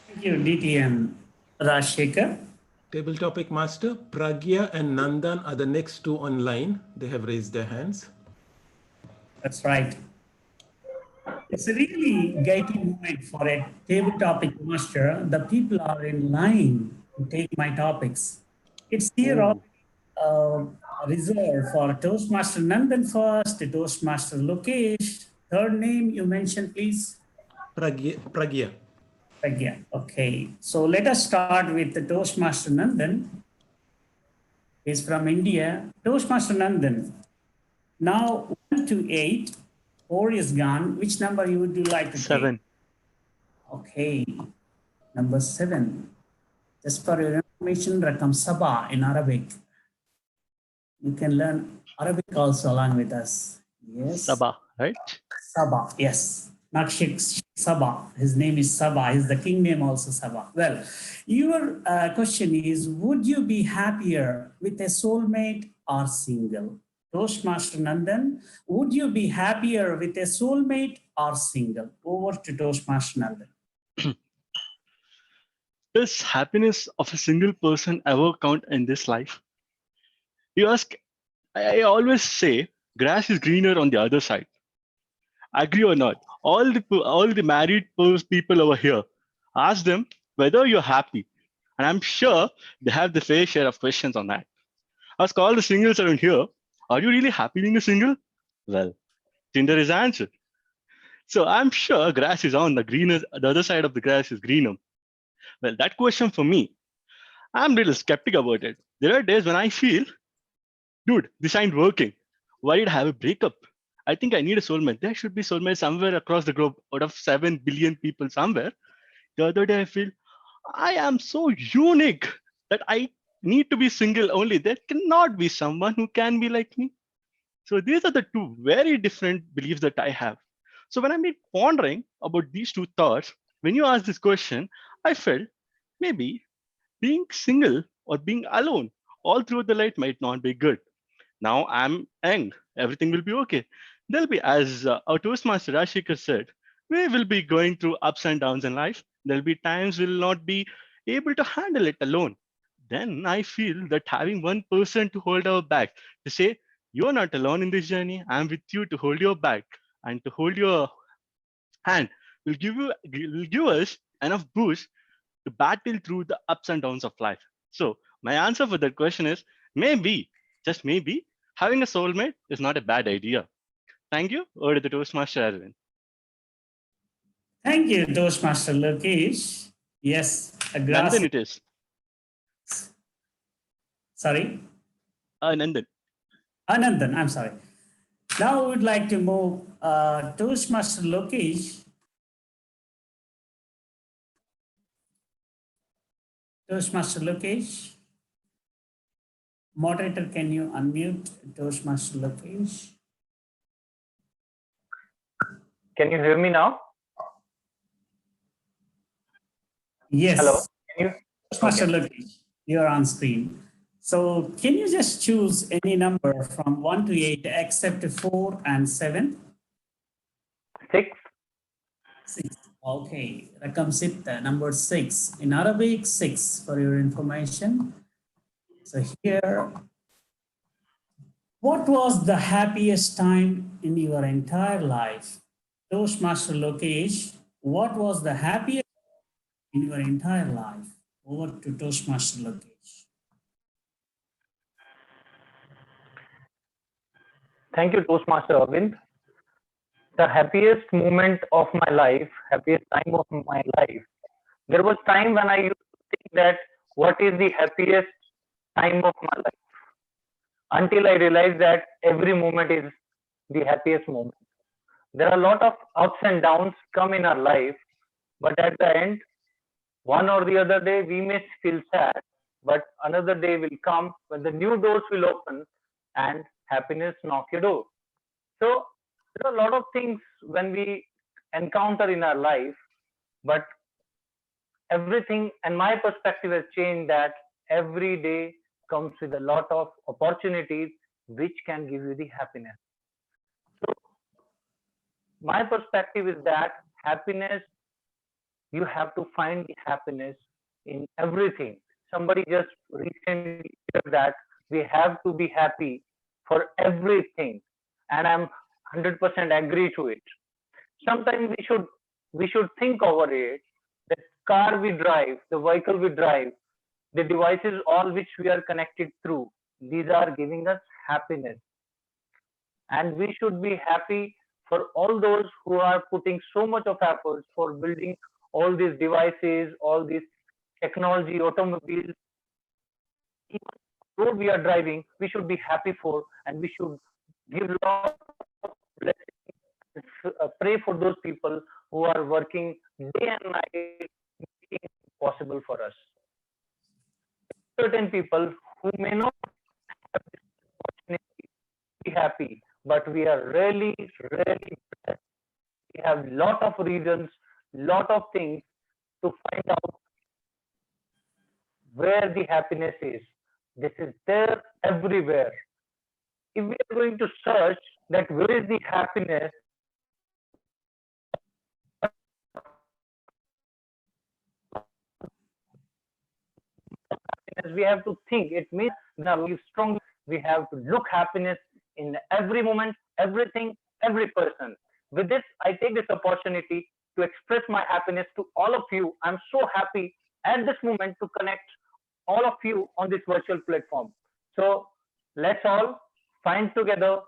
Thank you, DTM Rashekar. Table topic master, Pragya and Nandan are the next two online. They have raised their hands. That's right. It's a really gaiety moment for a table topic master. The people are in line to take my topics. It's here reserved for Toastmaster Nandan first, Toastmaster Lokesh. Third name you mentioned, please. Pragya. Pragya. Okay. So let us start with the Toastmaster Nandan. He's from India. Toastmaster Nandan. Now 1 to 8. 4 is gone. Which number would you like to 7. take? Okay. Number 7. Just for your information, Rakam Sabah in Arabic. You can learn Arabic also along with us. Yes. Sabah, right? Sabah, yes. Not Sheikh Sabah. His name is Sabah. He's the king name also Sabah. Well, your question is, would you be happier with a soulmate or single? Toastmaster Nandan, would you be happier with a soulmate or single? Over to Toastmaster Nandan. Does happiness of a single person ever count in this life? You ask, I always say, grass is greener on the other side. Agree or not? All the married people over here, ask them whether you're happy. And I'm sure they have the fair share of questions on that. Ask all the singles around here, are you really happy being a single? Well, Tinder is the answer. So I'm sure grass is on the other side of the grass is greener. Well, that question for me, I'm a little skeptical about it. There are days when I feel, dude, this ain't working. Why did I have a breakup? I think I need a soulmate. There should be soulmate somewhere across the globe out of 7 billion people somewhere. The other day I feel, I am so unique that I need to be single only. There cannot be someone who can be like me. So these are the two very different beliefs that I have. So when I'm pondering about these two thoughts, when you ask this question, I felt maybe being single or being alone all through the life might not be good. Now I'm young, everything will be okay. There'll be, as our Toastmaster Rashekar said, we will be going through ups and downs in life. There'll be times we'll not be able to handle it alone. Then I feel that having one person to hold our back, to say, you're not alone in this journey, I'm with you to hold your back and to hold your hand will give us enough boost to battle through the ups and downs of life. So my answer for that question is maybe, just maybe, Having a soulmate is not a bad idea. Thank you. Over to the Toastmaster, Aravind. Thank you, Toastmaster Lokesh. Yes, a grass. Nandan it is. Sorry? Nandan. Nandan, I'm sorry. Now we would like to move Toastmaster Lokesh. Toastmaster Lokesh. Moderator, can you unmute Toastmaster Lokesh? Can you hear me now? Yes. Hello. Can you? Toastmaster Lokesh, you're on screen. So can you just choose any number from 1 to 8 except 4 and 7? 6. 6. Okay. Rakam sitta, number 6. In Arabic, 6 for your information. So here, what was the happiest time in your entire life? Toastmaster Lokesh, what was the happiest in your entire life? Over to Toastmaster Lokesh. Thank you, Toastmaster Aravind. The happiest moment of my life, happiest time of my life. There was time when I used to think that what is the happiest time of my life? Until I realized that every moment is the happiest moment. There are a lot of ups and downs come in our life, but at the end, one or the other day, we may feel sad, but another day will come when the new doors will open and happiness knock your door. So there are a lot of things when we encounter in our life, but everything and my perspective has changed that every day comes with a lot of opportunities which can give you the happiness. So my perspective is that happiness, you have to find the happiness in everything. Somebody just recently said that we have to be happy for everything, and I'm 100% agree to it. Sometimes we should think over it. The car we drive, the vehicle we drive, the devices all which we are connected through, these are giving us happiness, and we should be happy for all those who are putting so much of effort for building all these devices, all this technology, automobiles. Even road we are driving, we should be happy for, and we should give lot of blessings, pray for those people who are working day and night, making it possible for us. Certain people who may not have this opportunity to be happy, but we are really, really blessed. We have lot of reasons, lot of things to find out where the happiness is. This is there everywhere. If we are going to search that where is the happiness, we have to think. It means now we strong. We have to look happiness in every moment, everything, every person. With this, I take this opportunity to express my happiness to all of you. I'm so happy at this moment to connect all of you on this virtual platform. So let's all find together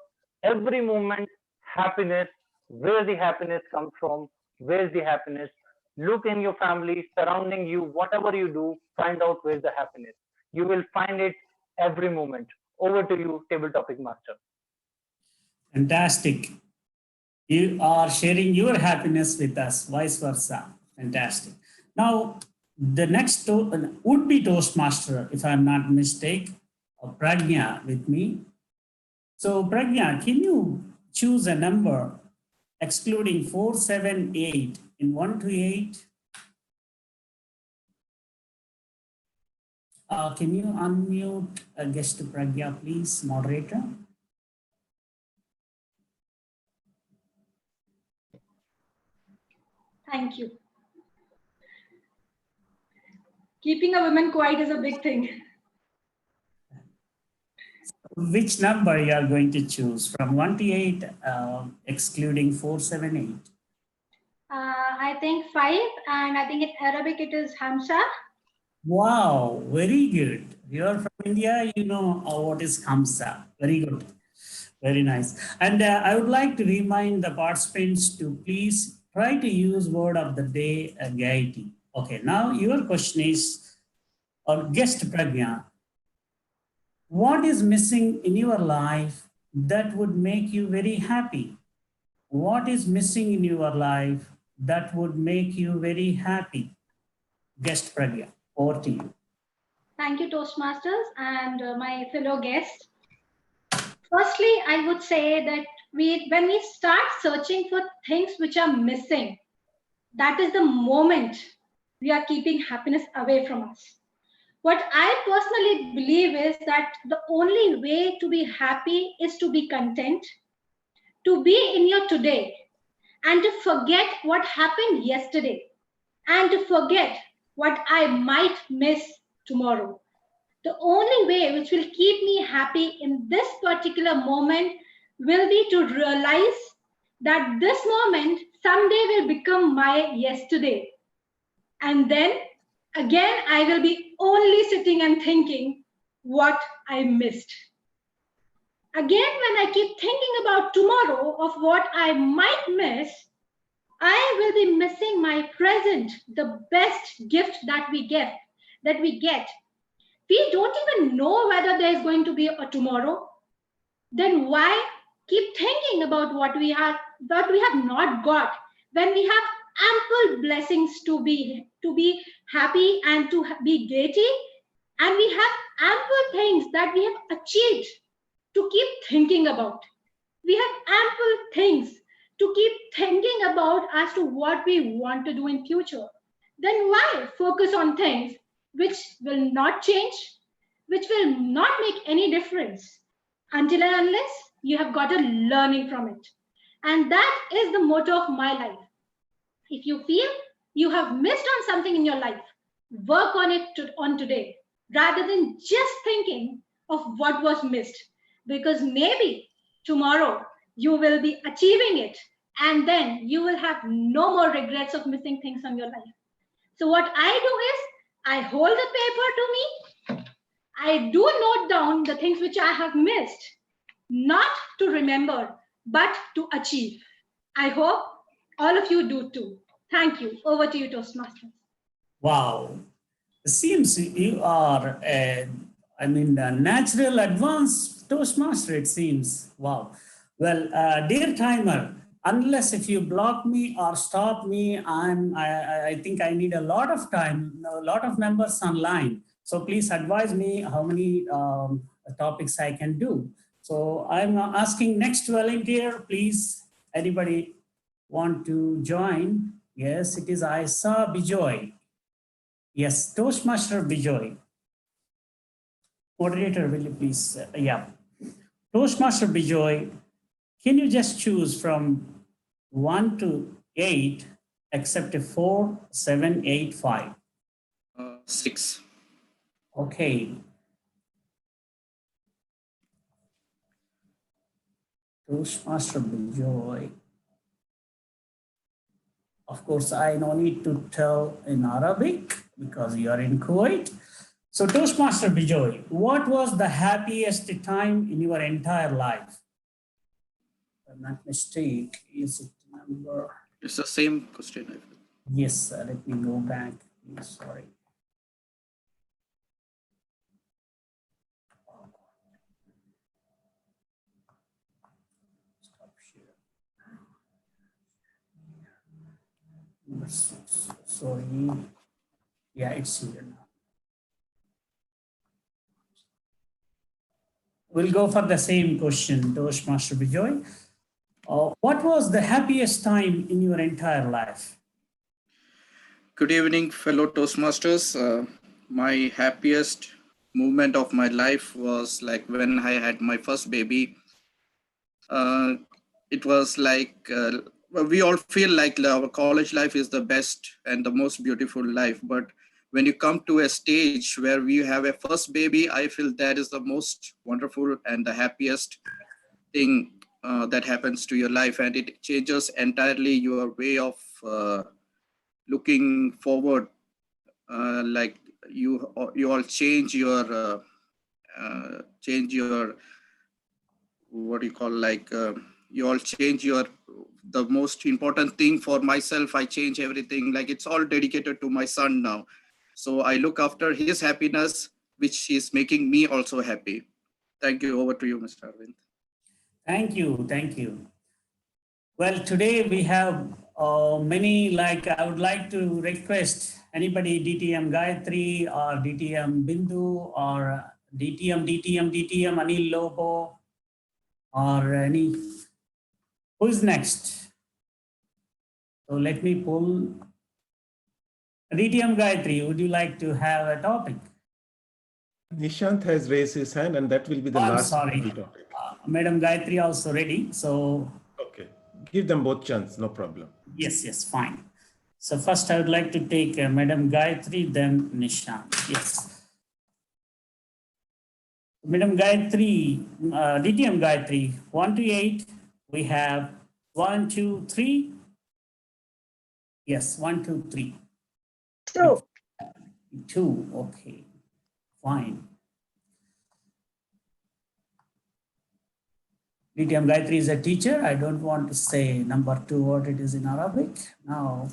every moment happiness, where the happiness comes from, where's the happiness. Look in your family, surrounding you, whatever you do, find out where's the happiness. You will find it every moment. Over to you, Table Topic Master. Fantastic. You are sharing your happiness with us, vice versa. Fantastic. Now, the next would be Toastmaster, if I'm not mistaken, Pragya with me. So Pragya, can you choose a number excluding 4, 7, 8 in 1 to 8? Can you unmute guest Pragya, please, moderator? Thank you. Keeping a woman quiet is a big thing. Which number you are going to choose from 1 to 8, excluding 4, 7, 8? I think 5, and I think in Arabic it is Hamsa. Wow, very good. You are from India, you know what is Hamsa. Very good. Very nice. And I would like to remind the participants to please try to use word of the day, gaiety. Okay, now your question is, or guest Pragya, what is missing in your life that would make you very happy? What is missing in your life that would make you very happy? Guest Pragya, over to you. Thank you, Toastmasters, and my fellow guests. Firstly, I would say that when we start searching for things which are missing, that is the moment we are keeping happiness away from us. What I personally believe is that the only way to be happy is to be content, to be in your today, and to forget what happened yesterday, and to forget what I might miss tomorrow. The only way which will keep me happy in this particular moment will be to realize that this moment someday will become my yesterday. And then again, I will be only sitting and thinking what I missed. Again, when I keep thinking about tomorrow of what I might miss, I will be missing my present, the best gift that we get. We don't even know whether there is going to be a tomorrow. Then why keep thinking about what we have not got when we have ample blessings to be happy and to be gaiety, and we have ample things that we have achieved to keep thinking about. We have ample things to keep thinking about as to what we want to do in future. Then why focus on things which will not change, which will not make any difference until and unless you have got a learning from it? And that is the motto of my life. If you feel you have missed on something in your life, work on it on today, rather than just thinking of what was missed, because maybe tomorrow you will be achieving it, and then you will have no more regrets of missing things on your life. So what I do is, I hold the paper to me. I do note down the things which I have missed, not to remember, but to achieve. I hope all of you do too. Thank you. Over to you, Toastmasters. Wow. It seems you are a natural advanced Toastmaster, it seems. Wow. Well, dear timer, unless if you block me or stop me, I think I need a lot of time, a lot of members online. So please advise me how many topics I can do. So I'm asking next volunteer, please, anybody want to join? Yes, it is Isa Bijoy. Yes, Toastmaster Bijoy. Moderator, will you please? Yeah. Toastmaster Bijoy, can you just choose from 1 to 8, except 4, 7, 8, 5? 6. Okay. Toastmaster Bijoy. Of course, I no need to tell in Arabic because you are in Kuwait. So Toastmaster Bijoy, what was the happiest time in your entire life? If I'm not mistaken, is it number? It's the same question. Yes, let me go back. Sorry. Stop share. Number 6. Sorry. Yeah, it's here now. We'll go for the same question, Toastmaster Bijoy. What was the happiest time in your entire life? Good evening, fellow Toastmasters. My happiest moment of my life was like when I had my first baby. It was like, we all feel like our college life is the best and the most beautiful life. But when you come to a stage where we have a first baby, I feel that is the most wonderful and the happiest thing that happens to your life. And it changes entirely your way of looking forward. Like you all change your what do you call, like, you all change the most important thing for myself. I change everything. Like, it's all dedicated to my son now. So I look after his happiness, which is making me also happy. Thank you. Over to you, Mr. Arvind. Thank you. Thank you. Well, today we have many, like, I would like to request anybody, DTM Gayatri or DTM Bindu or DTM Anil Lobo or any, who's next? So let me pull. DTM Gayatri, would you like to have a topic? Nishant has raised his hand, and that will be the I'm last sorry. topic. Madam Gayatri also ready. So okay, give them both chance, no problem. Yes, fine. So first I would like to take Madam Gayatri, then Nishant. Yes. Madam Gayatri, DTM Gayatri, 1 to 8, we have 1, 2, 3. Yes, 1, 2, 3. 2. 2, okay, fine. DTM Gayatri is a teacher. I don't want to say number 2 what it is in Arabic. Now,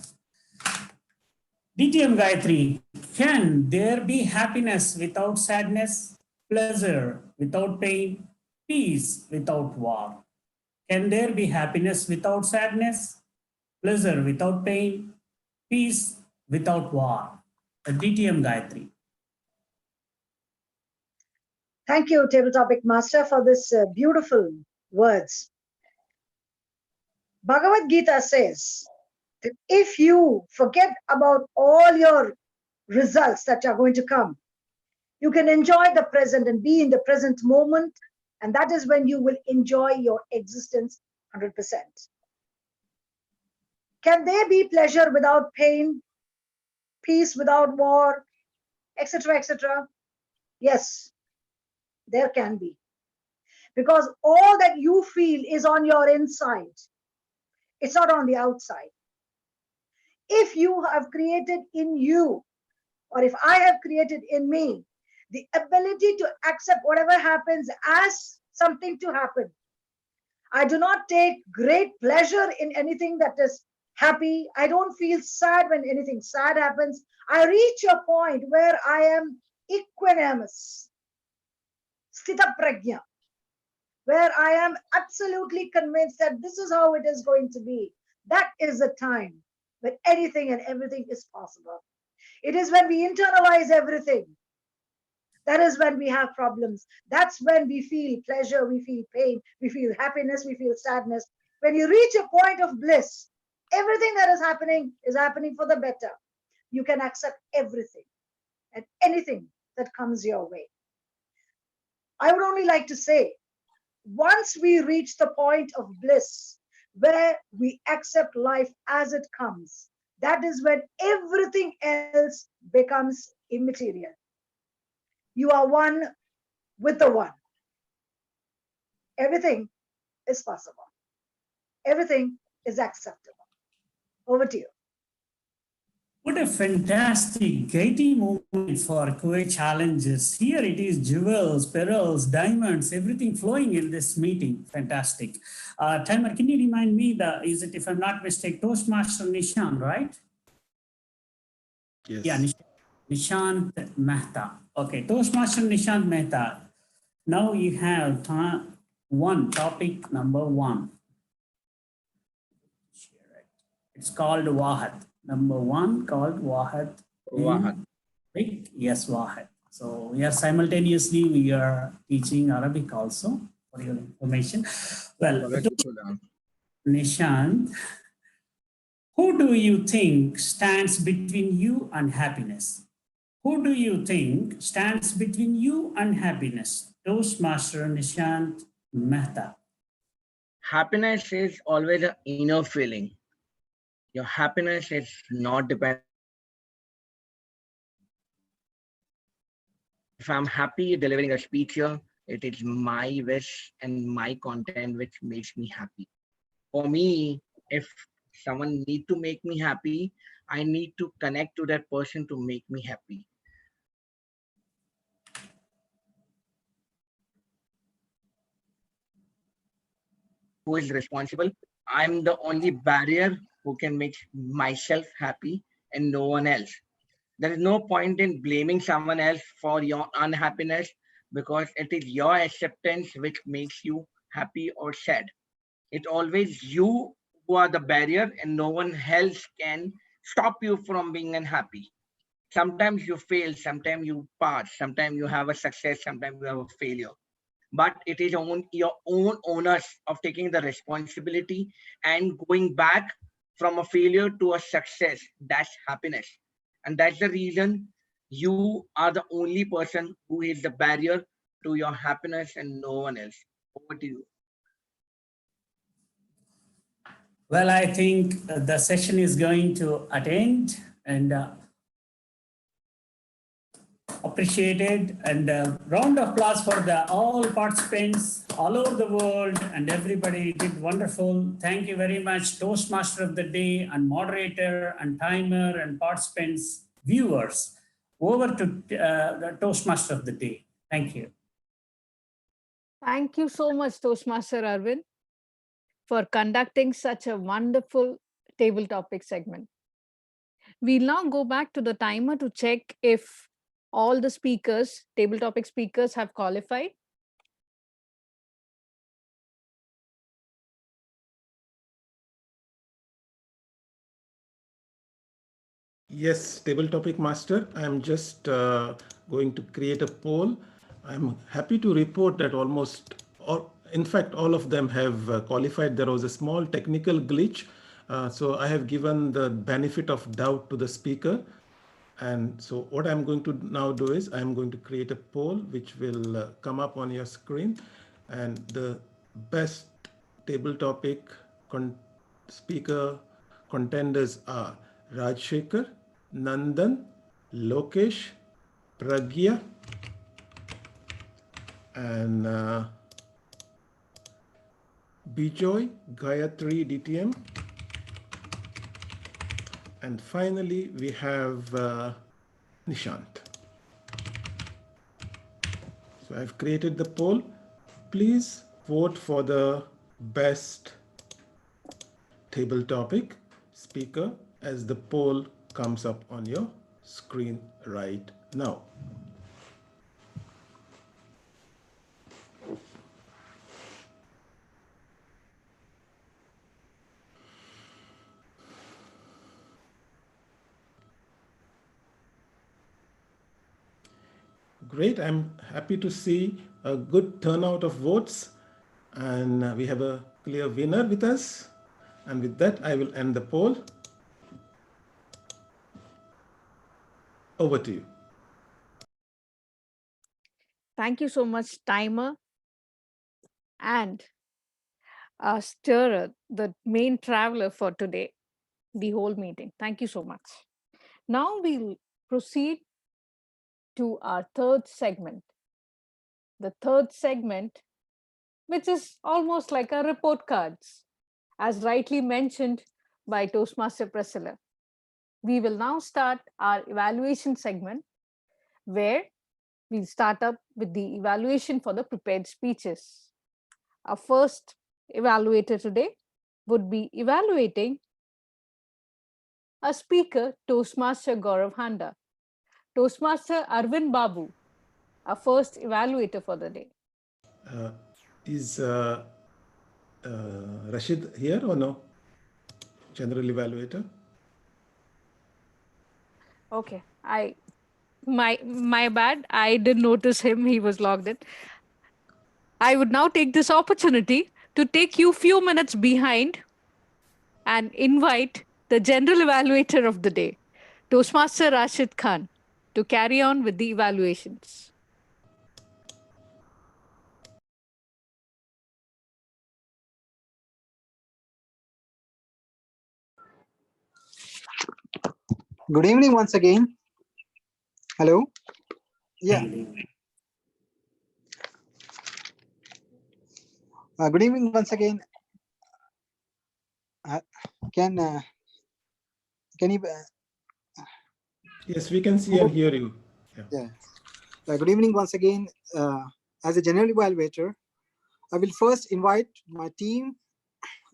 DTM Gayatri, can there be happiness without sadness, pleasure without pain, peace without war? Can there be happiness without sadness, pleasure without pain, peace without war? DTM Gayatri. Thank you, Table Topic Master, for this beautiful words. Bhagavad Gita says that if you forget about all your results that are going to come, you can enjoy the present and be in the present moment, and that is when you will enjoy your existence 100%. Can there be pleasure without pain, peace without war, etc., etc.? Yes, there can be. Because all that you feel is on your inside. It's not on the outside. If you have created in you, or if I have created in me, the ability to accept whatever happens as something to happen. I do not take great pleasure in anything that is happy. I don't feel sad when anything sad happens. I reach a point where I am equanimous, sthita prajna, where I am absolutely convinced that this is how it is going to be. That is the time when anything and everything is possible. It is when we internalize everything. That is when we have problems. That's when we feel pleasure, we feel pain, we feel happiness, we feel sadness. When you reach a point of bliss, everything that is happening for the better. You can accept everything and anything that comes your way. I would only like to say, once we reach the point of bliss, where we accept life as it comes, that is when everything else becomes immaterial. You are one with the one. Everything is possible. Everything is acceptable. Over to you. What a fantastic guiding moment for Kuwait challenges. Here it is jewels, pearls, diamonds, everything flowing in this meeting. Fantastic. Timer, can you remind me, is it, if I'm not mistaken, Toastmaster Nishant, right? Yes. Yeah, Nishant Mehta. Okay, Toastmaster Nishant Mehta. Now you have topic number 1. It's called Wahat. Number 1 called Wahat. Wahat. Yes, Wahat. So we are simultaneously teaching Arabic also, for your information. Well, Nishant, who do you think stands between you and happiness? Who do you think stands between you and happiness? Toastmaster Nishant Mehta. Happiness is always an inner feeling. Your happiness is not dependent. If I'm happy delivering a speech here, it is my wish and my content which makes me happy. For me, if someone need to make me happy, I need to connect to that person to make me happy. who is responsible. I'm the only barrier who can make myself happy and no one else. There is no point in blaming someone else for your unhappiness, because it is your acceptance which makes you happy or sad. It's always you who are the barrier, and no one else can stop you from being unhappy. Sometimes you fail, sometimes you pass, sometimes you have a success, sometimes you have a failure. But it is your own onus of taking the responsibility and going back from a failure to a success. That's happiness. And that's the reason you are the only person who is the barrier to your happiness and no one else. Over to you. Well, I think the session is going to attend, and appreciated, and a round of applause for all participants all over the world, and everybody did wonderful. Thank you very much, Toastmaster of the day and moderator and timer and participants, viewers. Over to the Toastmaster of the day. Thank you. Thank you so much, Toastmaster Arvind, for conducting such a wonderful table topic segment. We'll now go back to the timer to check if all the speakers, table topic speakers, have qualified. Yes, table topic master. I'm just going to create a poll. I'm happy to report that almost, or in fact, all of them have qualified. There was a small technical glitch. So I have given the benefit of doubt to the speaker. And so what I'm going to now do is I'm going to create a poll which will come up on your screen. And the best table topic speaker contenders are Rajshekhar, Nandan, Lokesh, Pragya, and Bijoy, Gayatri DTM. And finally, we have Nishant. So I've created the poll. Please vote for the best table topic speaker as the poll comes up on your screen right now. Great, I'm happy to see a good turnout of votes, and we have a clear winner with us. And with that, I will end the poll. Over to you. Thank you so much, timer and Stirrer, the main traveler for today, the whole meeting. Thank you so much. Now we'll proceed to our third segment. The third segment, which is almost like a report cards, as rightly mentioned by Toastmaster PRISCILLA. We will now start our evaluation segment, where we'll start up with the evaluation for the prepared speeches. Our first evaluator today would be evaluating a speaker, Toastmaster Gaurav Handa. Toastmaster Arvind Babu, our first evaluator for the day. Is Rashid here or no? General evaluator. Okay, my bad. I didn't notice him. He was logged in. I would now take this opportunity to take you a few minutes behind and invite the general evaluator of the day, Toastmaster Rashid Khan, to carry on with the evaluations. Good evening once again. Hello. Yeah. Good evening once again. Can you? Yes, we can see and hear you. Yeah. Good evening once again. As a general evaluator, I will first invite my team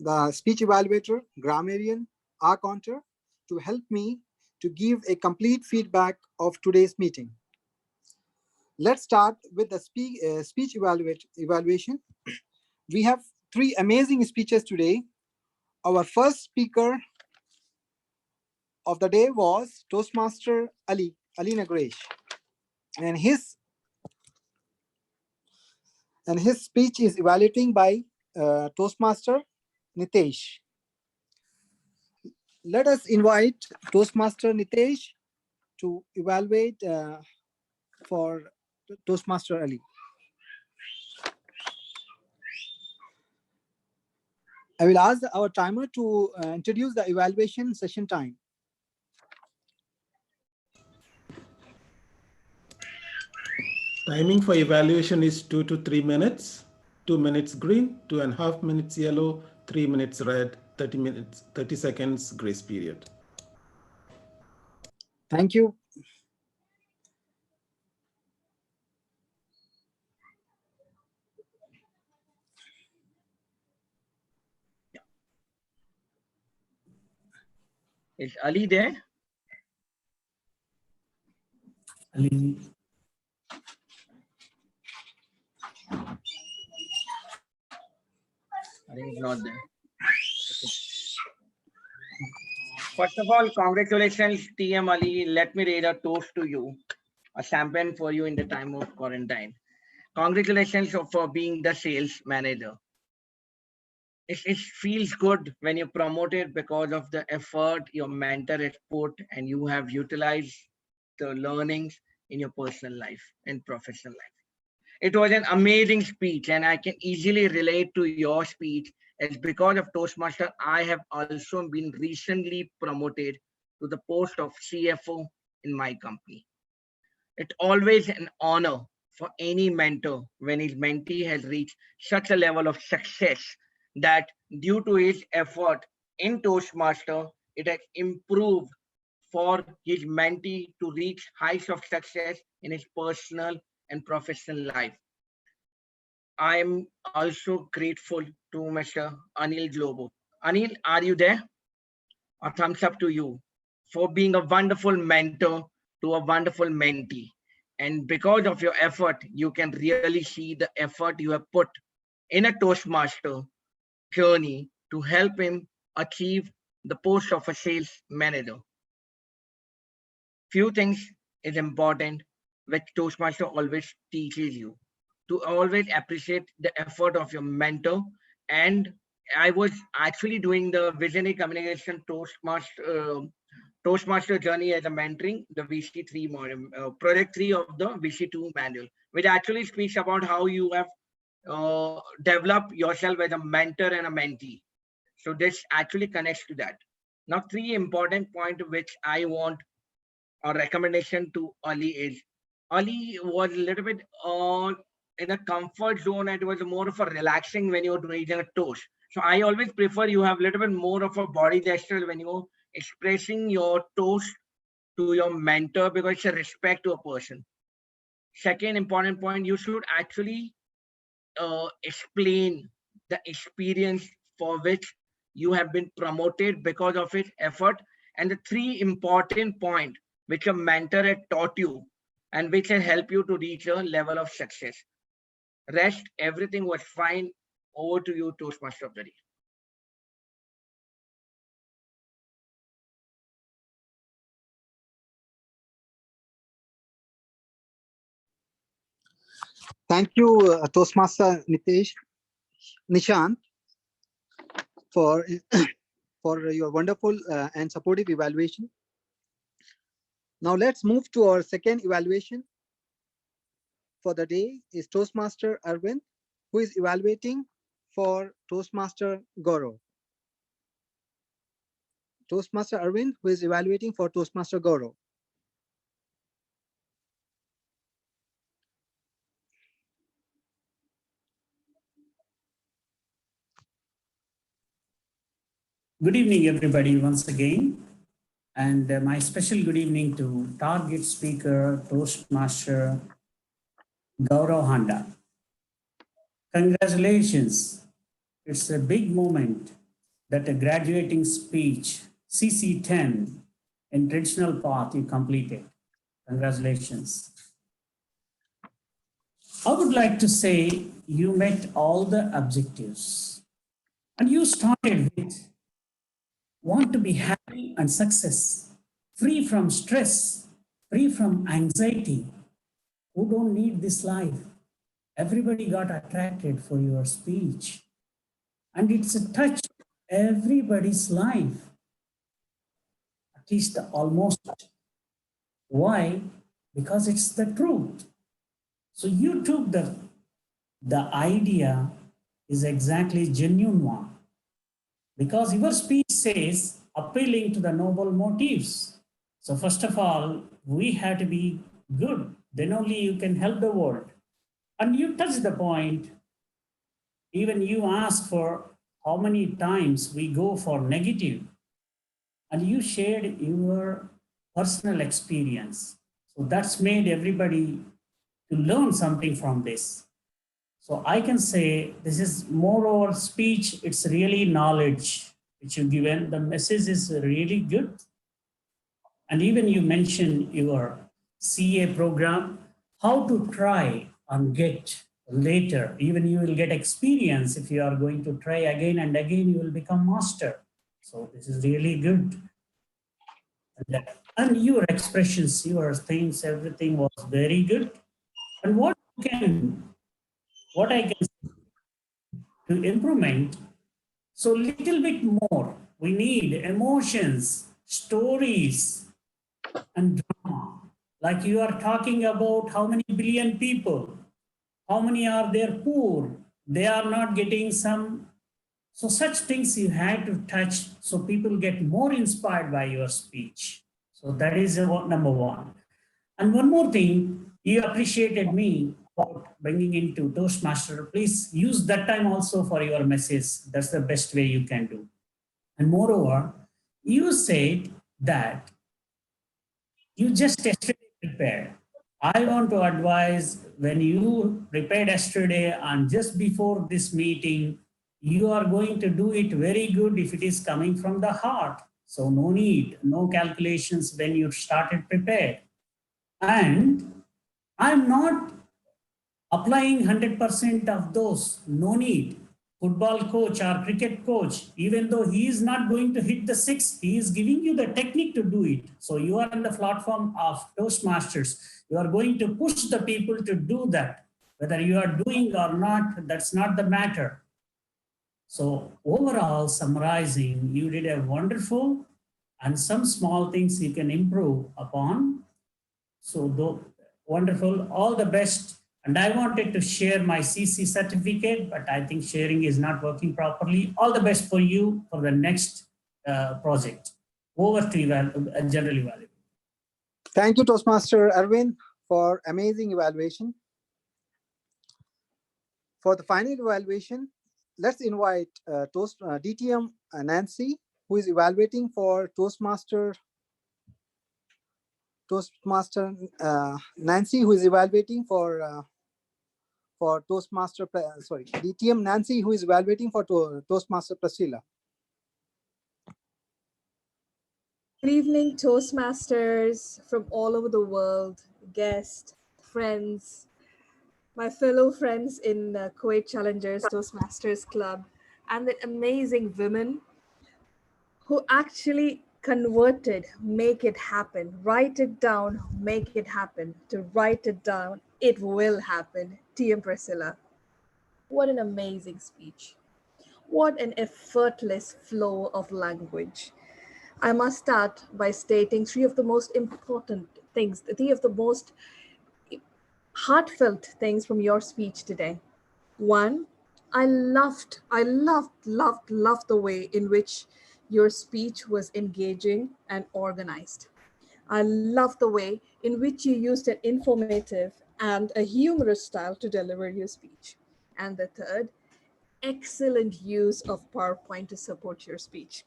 the speech evaluator, grammarian, R counter to help me to give a complete feedback of today's meeting. Let's start with the speech evaluation. We have 3 amazing speeches today. Our first speaker of the day was Toastmaster Ali Nagresh, and his speech is evaluating by Toastmaster Nitesh. Let us invite Toastmaster Nitesh to evaluate for Toastmaster Ali. I will ask our timer to introduce the evaluation session time. Timing for evaluation is 2 to 3 minutes. 2 minutes green, 2.5 minutes yellow, 3 minutes red, 30 seconds grace period. Thank you. Is Ali there? Ali. I think he's not there. First of all, congratulations, TM Ali. Let me read a toast to you, a champagne for you in the time of quarantine. Congratulations for being the sales manager. It feels good when you're promoted because of the effort your mentor has put and you have utilized the learnings in your personal life and professional life. It was an amazing speech, and I can easily relate to your speech. As because of Toastmaster, I have also been recently promoted to the post of CFO in my company. It's always an honor for any mentor when his mentee has reached such a level of success that due to his effort in Toastmaster, it has improved for his mentee to reach heights of success in his personal and professional life. I am also grateful to Mr. Anil Globo. Anil, are you there? A thumbs up to you for being a wonderful mentor to a wonderful mentee. And because of your effort, you can really see the effort you have put in a Toastmaster journey to help him achieve the post of a sales manager. Few things is important which Toastmaster always teaches you. To always appreciate the effort of your mentor. And I was actually doing the visionary communication Toastmaster journey as a mentoring, the VC3 module, project 3 of the VC2 manual, which actually speaks about how you have developed yourself as a mentor and a mentee. So this actually connects to that. Now, 3 important points which I want a recommendation to Ali is, Ali was a little bit in a comfort zone, and it was more of a relaxing when you're doing a toast. So I always prefer you have a little bit more of a body gesture when you're expressing your toast to your mentor, because it's a respect to a person. Second important point, you should actually explain the experience for which you have been promoted because of its effort, and the 3 important points which a mentor had taught you and which can help you to reach a level of success. Rest, everything was fine. Over to you, Toastmaster of the day. Thank you, Toastmaster Nishant, for your wonderful and supportive evaluation. Now let's move to our second evaluation for the day is Toastmaster Arvind, who is evaluating for Toastmaster Gaurav. Toastmaster Arvind, who is evaluating for Toastmaster Gaurav. Good evening, everybody, once again. And my special good evening to target speaker, Toastmaster Gaurav Handa. Congratulations it's a big moment that a graduating speech, CC10, in traditional path you completed. Congratulations. I would like to say you met all the objectives and you started with want to be happy and success, free from stress, free from anxiety. Who don't need this life? Everybody got attracted for your speech. And it's a touch everybody's life, at least almost. Why? Because it's the truth. So you took the idea is exactly genuine one. Because your speech says appealing to the noble motives. So first of all, we have to be good. Then only you can help the world. And you touch the point. Even you ask for how many times we go for negative. And you shared your personal experience. So that's made everybody to learn something from this. So I can say this is more over speech, it's really knowledge which you've given. The message is really good. And even you mentioned your CA program, how to try and get later. Even you will get experience if you are going to try again and again, you will become master. So this is really good. And your expressions, your things, everything was very good. And what I can say to improvement, so little bit more, we need emotions, stories, and drama. Like you are talking about how many billion people, how many are there poor, they are not getting some. So such things you had to touch so people get more inspired by your speech. So that is number one. And one more thing, you appreciated me about bringing into Toastmaster. Please use that time also for your message. That's the best way you can do. And moreover, you said that you just yesterday prepared. I want to advise when you prepared yesterday and just before this meeting, you are going to do it very good if it is coming from the heart. So no need, no calculations when you started prepared. And I'm not applying 100% of those, no need. Football coach or cricket coach, even though he is not going to hit the six, he is giving you the technique to do it. So you are on the platform of Toastmasters. You are going to push the people to do that. Whether you are doing or not, that's not the matter. So overall, summarizing, you did a wonderful and some small things you can improve upon. So wonderful, all the best. And I wanted to share my CC certificate, but I think sharing is not working properly. All the best for you for the next project. Over to general evaluation. Thank you, Toastmaster Arvind, for amazing evaluation. For the final evaluation, let's invite DTM Nancy, who is evaluating for Toastmaster Nancy, who is evaluating for Toastmaster, sorry, DTM Nancy, who is evaluating for Toastmaster PRISCILLA. Good evening, Toastmasters from all over the world, guests, friends, my fellow friends in Kuwait Challengers Toastmasters Club, and the amazing women who actually converted, make it happen, write it down, make it happen, to write it down, it will happen. TM PRISCILLA. What an amazing speech. What an effortless flow of language. I must start by stating three of the most important things, three of the most heartfelt things from your speech today. One, I loved the way in which your speech was engaging and organized. I love the way in which you used an informative and a humorous style to deliver your speech. And the third, excellent use of PowerPoint to support your speech.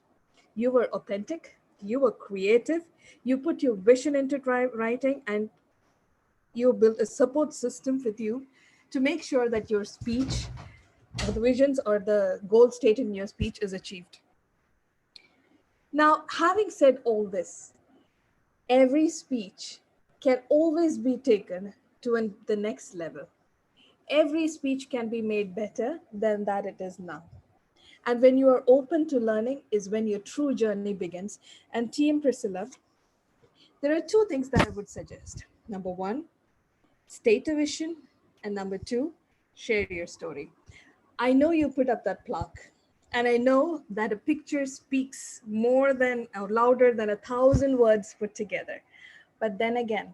You were authentic, you were creative, you put your vision into writing, and you built a support system with you to make sure that your speech or the visions or the goal stated in your speech is achieved. Now, having said all this, every speech can always be taken to the next level. Every speech can be made better than that it is now. And when you are open to learning is when your true journey begins. And Team Priscilla, there are two things that I would suggest. Number one, state a vision. And number two, share your story. I know you put up that plaque. And I know that a picture speaks more than or louder than 1,000 words put together. But then again,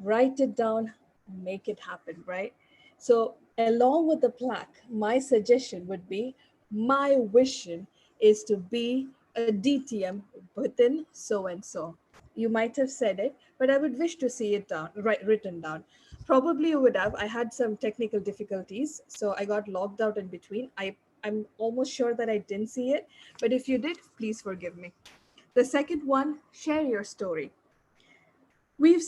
write it down and make it happen, right? So along with the plaque, my suggestion would be, my vision is to be a DTM within so-and-so. You might have said it, but I would wish to see it down, written down. Probably you would have. I had some technical difficulties, so I got logged out in between. I'm almost sure that I didn't see it, but if you did, please forgive me. The second one, share your story. We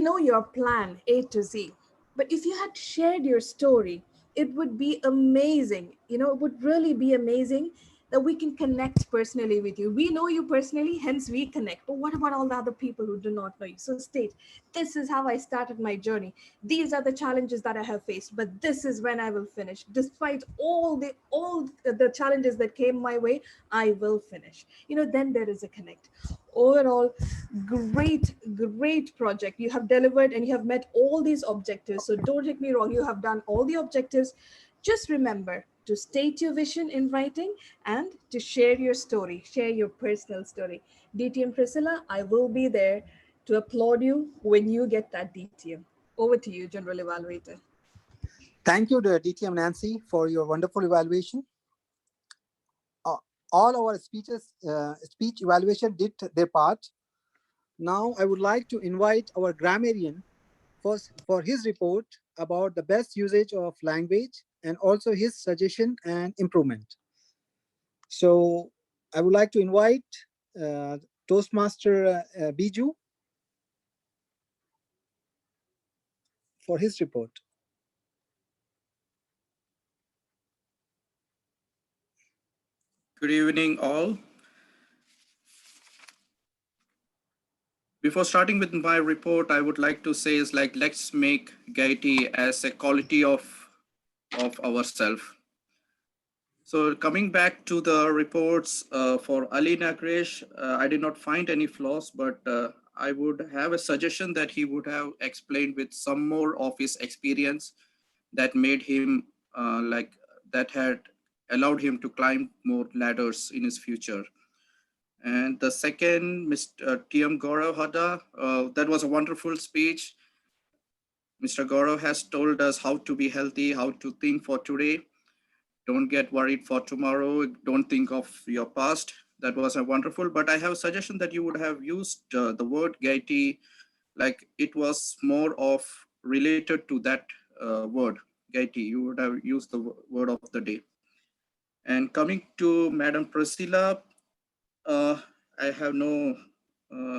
know your plan A to Z, but if you had shared your story, it would be amazing. You know, it would really be amazing that we can connect personally with you. We know you personally, hence we connect. But what about all the other people who do not know you? So state, this is how I started my journey. These are the challenges that I have faced, but this is when I will finish. Despite all the challenges that came my way, I will finish. You know, then there is a connect. Overall, great project. You have delivered and you have met all these objectives. So don't take me wrong, you have done all the objectives. Just remember to state your vision in writing and to share your story, share your personal story. DTM Priscilla, I will be there to applaud you when you get that DTM. Over to you, General Evaluator. Thank you, DTM Nancy, for your wonderful evaluation. All our speech evaluation did their part. Now I would like to invite our grammarian for his report about the best usage of language and also his suggestion and improvement. So I would like to invite Toastmaster Biju for his report. Good evening, all. Before starting with my report, I would like to say is like, let's make gaiety as a quality of ourselves. So coming back to the reports for Ali Nagresh, I did not find any flaws, but I would have a suggestion that he would have explained with some more of his experience that made him that had allowed him to climb more ladders in his future. And the second, Mr. T.M. Gaurav Hada, that was a wonderful speech. Mr. Gaurav has told us how to be healthy, how to think for today. Don't get worried for tomorrow. Don't think of your past. That was a wonderful, but I have a suggestion that you would have used the word gaiety, like it was more of related to that word, gaiety. You would have used the word of the day. And coming to Madam Priscilla, I have no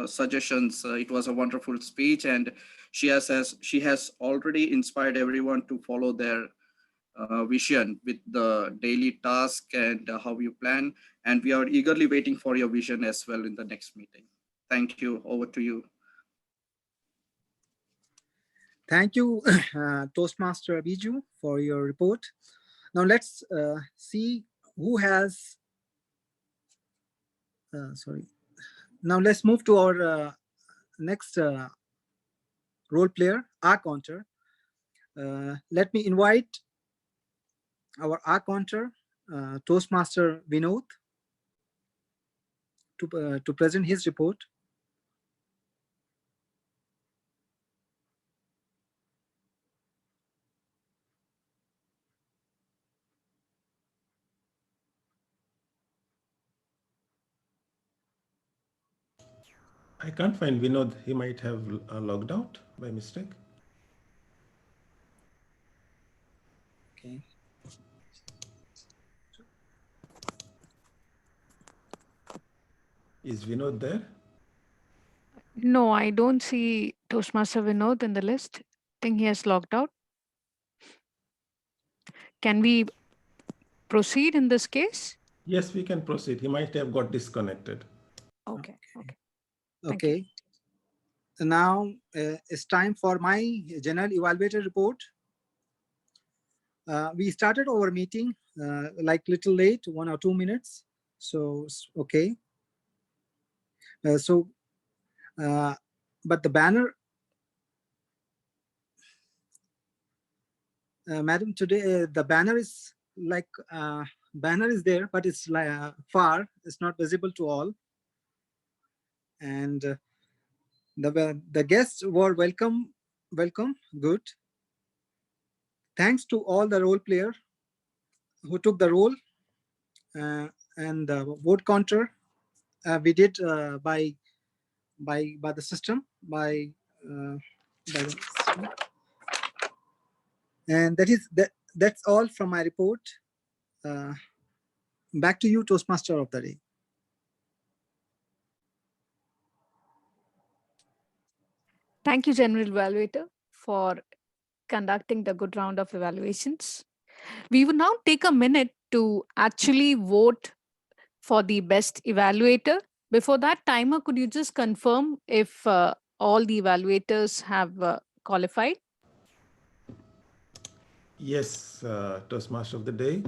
suggestions. It was a wonderful speech, and she has already inspired everyone to follow their vision with the daily task and how you plan. And we are eagerly waiting for your vision as well in the next meeting. Thank you. Over to you. Thank you, Toastmaster Biju, for your report. Now let's see who has, sorry. Now let's move to our next role player, R counter. Let me invite our R counter, Toastmaster Vinod, to present his report. I can't find Vinod. He might have logged out by mistake. Okay. Is Vinod there? No, I don't see Toastmaster Vinod in the list. I think he has logged out. can we proceed in this case? Yes, we can proceed. He might have got disconnected. Okay. Okay. Now it's time for my general evaluator report. We started our meeting like little late, 1 or 2 minutes. So, okay. But the banner, madam, today the banner is like, banner is there, but it's like far, it's not visible to all. And the guests were welcome, good. Thanks to all the role player who took the role, and the vote counter we did by the system, and that's all from my report. Back to you, Toastmaster of the day. Thank you, General Evaluator, for conducting the good round of evaluations. We will now take a minute to actually vote for the best evaluator. Before that, timer, could you just confirm if all the evaluators have qualified? Yes, Toastmaster of the day.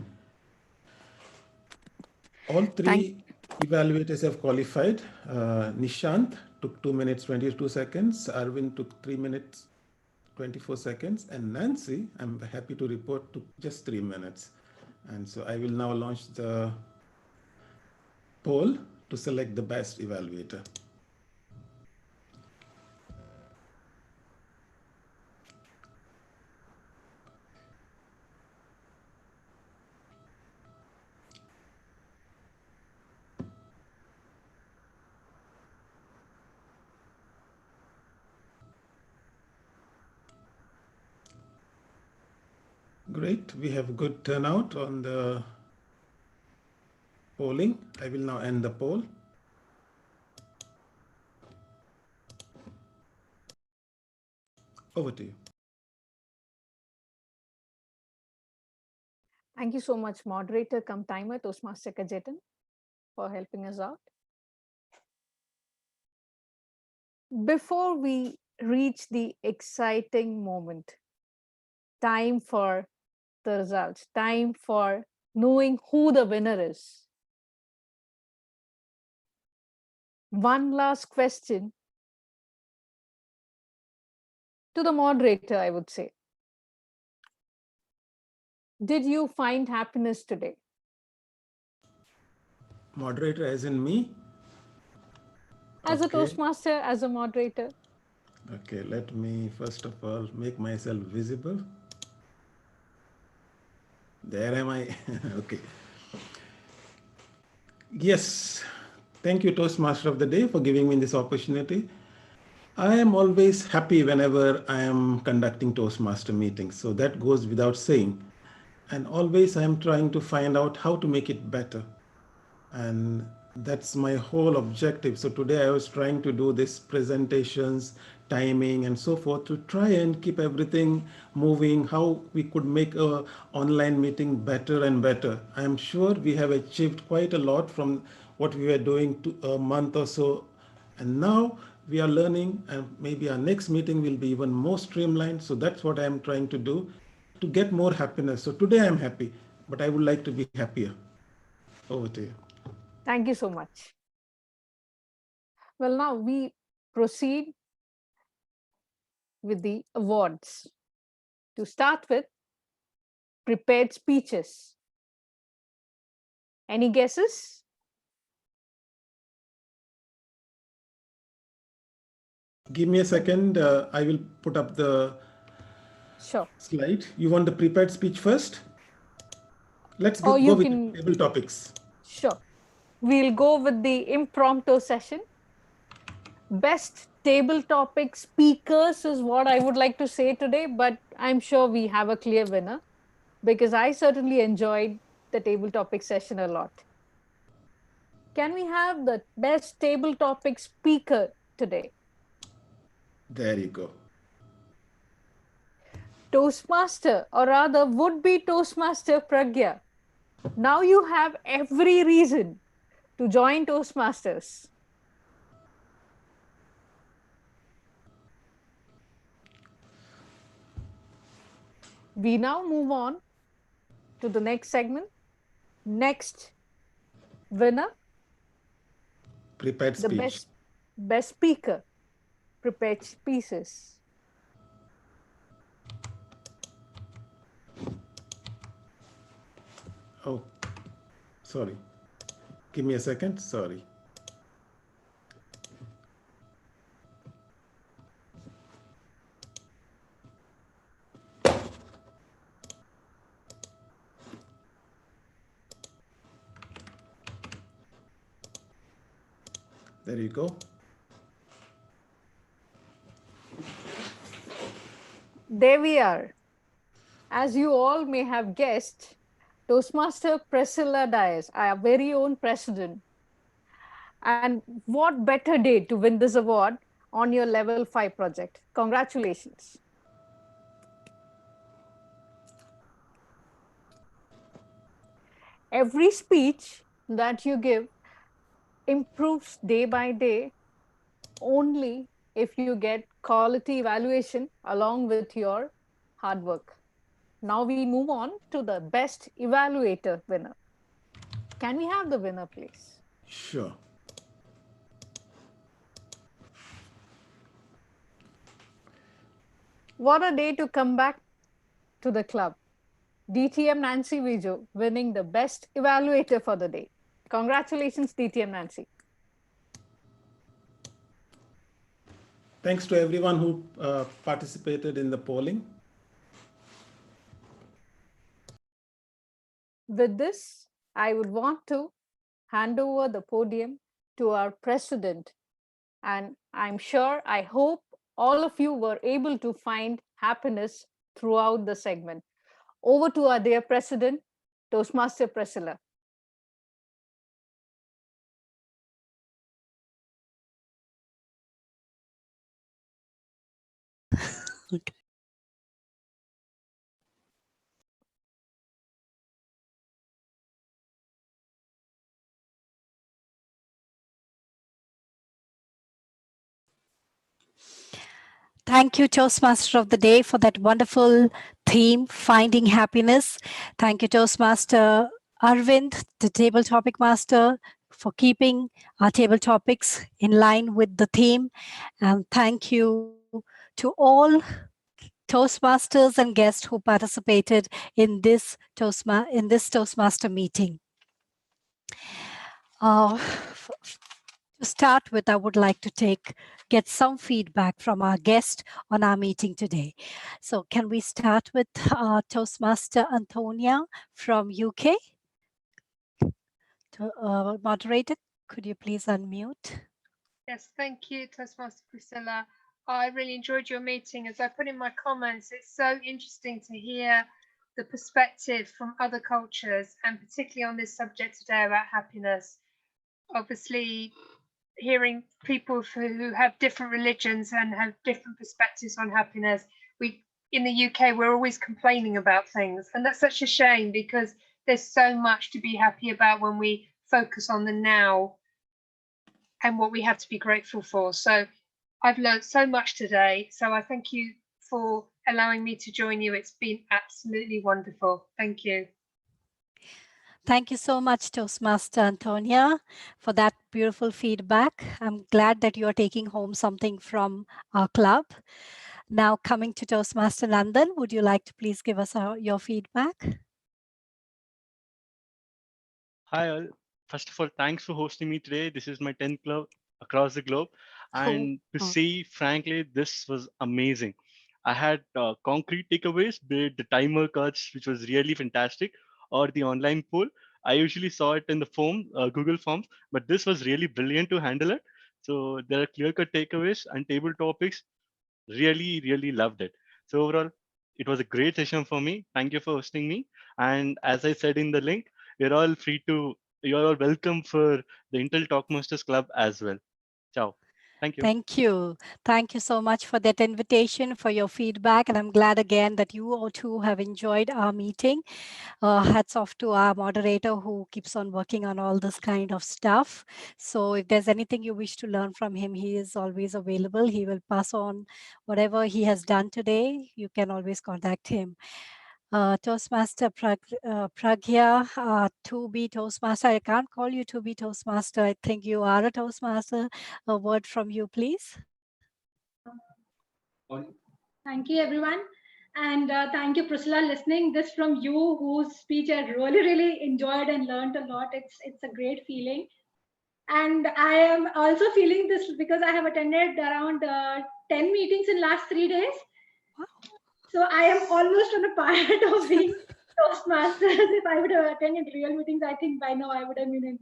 All three evaluators have qualified. Nishant took 2 minutes 22 seconds. Arvind took 3 minutes 24 seconds. And Nancy, I'm happy to report, took just 3 minutes. And so I will now launch the poll to select the best evaluator. Great, we have good turnout on the polling. I will now end the poll. Over to you. Thank you so much, moderator cum timer, Toastmaster CAJETAN, for helping us out. Before we reach the exciting moment, time for the results, time for knowing who the winner is. One last question to the moderator, I would say. Did you find happiness today? Moderator as in me? As Okay. a Toastmaster, as a moderator? Okay, let me first of all make myself visible. There am I. Okay. Yes, thank you, Toastmaster of the day, for giving me this opportunity. I am always happy whenever I am conducting Toastmaster meetings, so that goes without saying. And always I am trying to find out how to make it better. And that's my whole objective. So today I was trying to do this presentations, timing and so forth to try and keep everything moving, how we could make a online meeting better and better. I am sure we have achieved quite a lot from what we were doing a month or so. And now we are learning, and maybe our next meeting will be even more streamlined. So that's what I am trying to do to get more happiness. So today I'm happy, but I would like to be happier. Over to you. Thank you so much. Well, now we proceed with the awards. To start with, prepared speeches. Any guesses? Give me a second. I will put up the slide. You want the prepared speech first? Let's go with the table topics. Sure. We'll go with the impromptu session. Best table topic speakers is what I would like to say today, but I'm sure we have a clear winner because I certainly enjoyed the table topic session a lot. Can we have the best table topic speaker today? There you go. Toastmaster, or rather would-be Toastmaster Pragya, now you have every reason to join Toastmasters. We now move on to the next segment. Next winner, Prepared the speech. best speaker, prepared pieces. Oh, sorry. Give me a second. Sorry. There you go. There we are. As you all may have guessed, Toastmaster PRISCILLA Dias, our very own president. And what better day to win this award on your level 5 project. Congratulations. Every speech that you give improves day by day only if you get quality evaluation along with your hard work. Now we move on to the best evaluator winner. Can we have the winner, please? Sure. What a day to come back to the club. DTM Nancy Vijo winning the best evaluator for the day. Congratulations, DTM Nancy. Thanks to everyone who participated in the polling. With this, I would want to hand over the podium to our president. And I'm sure, I hope all of you were able to find happiness throughout the segment. Over to our dear president, Toastmaster PRISCILLA. Okay. Thank you, Toastmaster of the Day, for that wonderful theme, Finding Happiness. Thank you, Toastmaster Arvind, the table topic master, for keeping our table topics in line with the theme. And thank you to all Toastmasters and guests who participated in this Toastmaster meeting. To start with, I would like to get some feedback from our guest on our meeting today. So can we start with Toastmaster Antonia from UK? Moderator, could you please unmute? Yes, thank you, Toastmaster Priscilla. I really enjoyed your meeting. As I put in my comments, it's so interesting to hear the perspective from other cultures, and particularly on this subject today about happiness. Obviously, hearing people who have different religions and have different perspectives on happiness. We in the UK, we're always complaining about things, and that's such a shame because there's so much to be happy about when we focus on the now and what we have to be grateful for. So I've learned so much today. So I thank you for allowing me to join you. It's been absolutely wonderful. Thank you. Thank you so much, Toastmaster Antonia, for that beautiful feedback. I'm glad that you're taking home something from our club. Now coming to Toastmaster Nandan, would you like to please give us your feedback? Hi all. First of all, thanks for hosting me today. This is my 10th club across the globe. And to say frankly, this was amazing. I had concrete takeaways, be it the timer cards, which was really fantastic, or the online poll. I usually saw it in the form, Google Forms, but this was really brilliant to handle it. So there are clear-cut takeaways and table topics. Really, really loved it. So overall, it was a great session for me. Thank you for hosting me. And as I said in the link, you're all welcome for the Intel Talkmasters Club as well. Ciao. Thank you. Thank you. Thank you so much for that invitation, for your feedback. And I'm glad again that you all too have enjoyed our meeting. Hats off to our moderator who keeps on working on all this kind of stuff. So if there's anything you wish to learn from him, he is always available. He will pass on whatever he has done today. You can always contact him. Toastmaster Pragya, to be Toastmaster. I can't call you to be Toastmaster. I think you are a Toastmaster. A word from you, please. Thank you, everyone. And thank you, Priscilla, listening this from you, whose speech I really enjoyed and learned a lot. It's a great feeling. And I am also feeling this because I have attended around 10 meetings in last 3 days. So I am almost on a part of being Toastmasters. If I would have attended real meetings, I think by now I would have been in.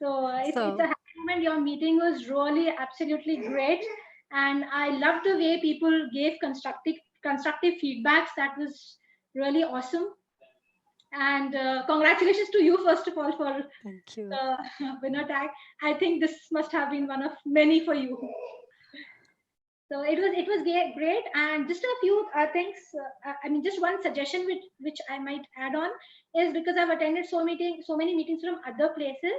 So it's a happy moment. Your meeting was really absolutely great. And I loved the way people gave constructive feedbacks. That was really awesome. And congratulations to you, first of all, for the winner tag. I think this must have been one of many for you. So it was great. And just a few things. I mean, just one suggestion which I might add on is because I've attended so many meetings from other places.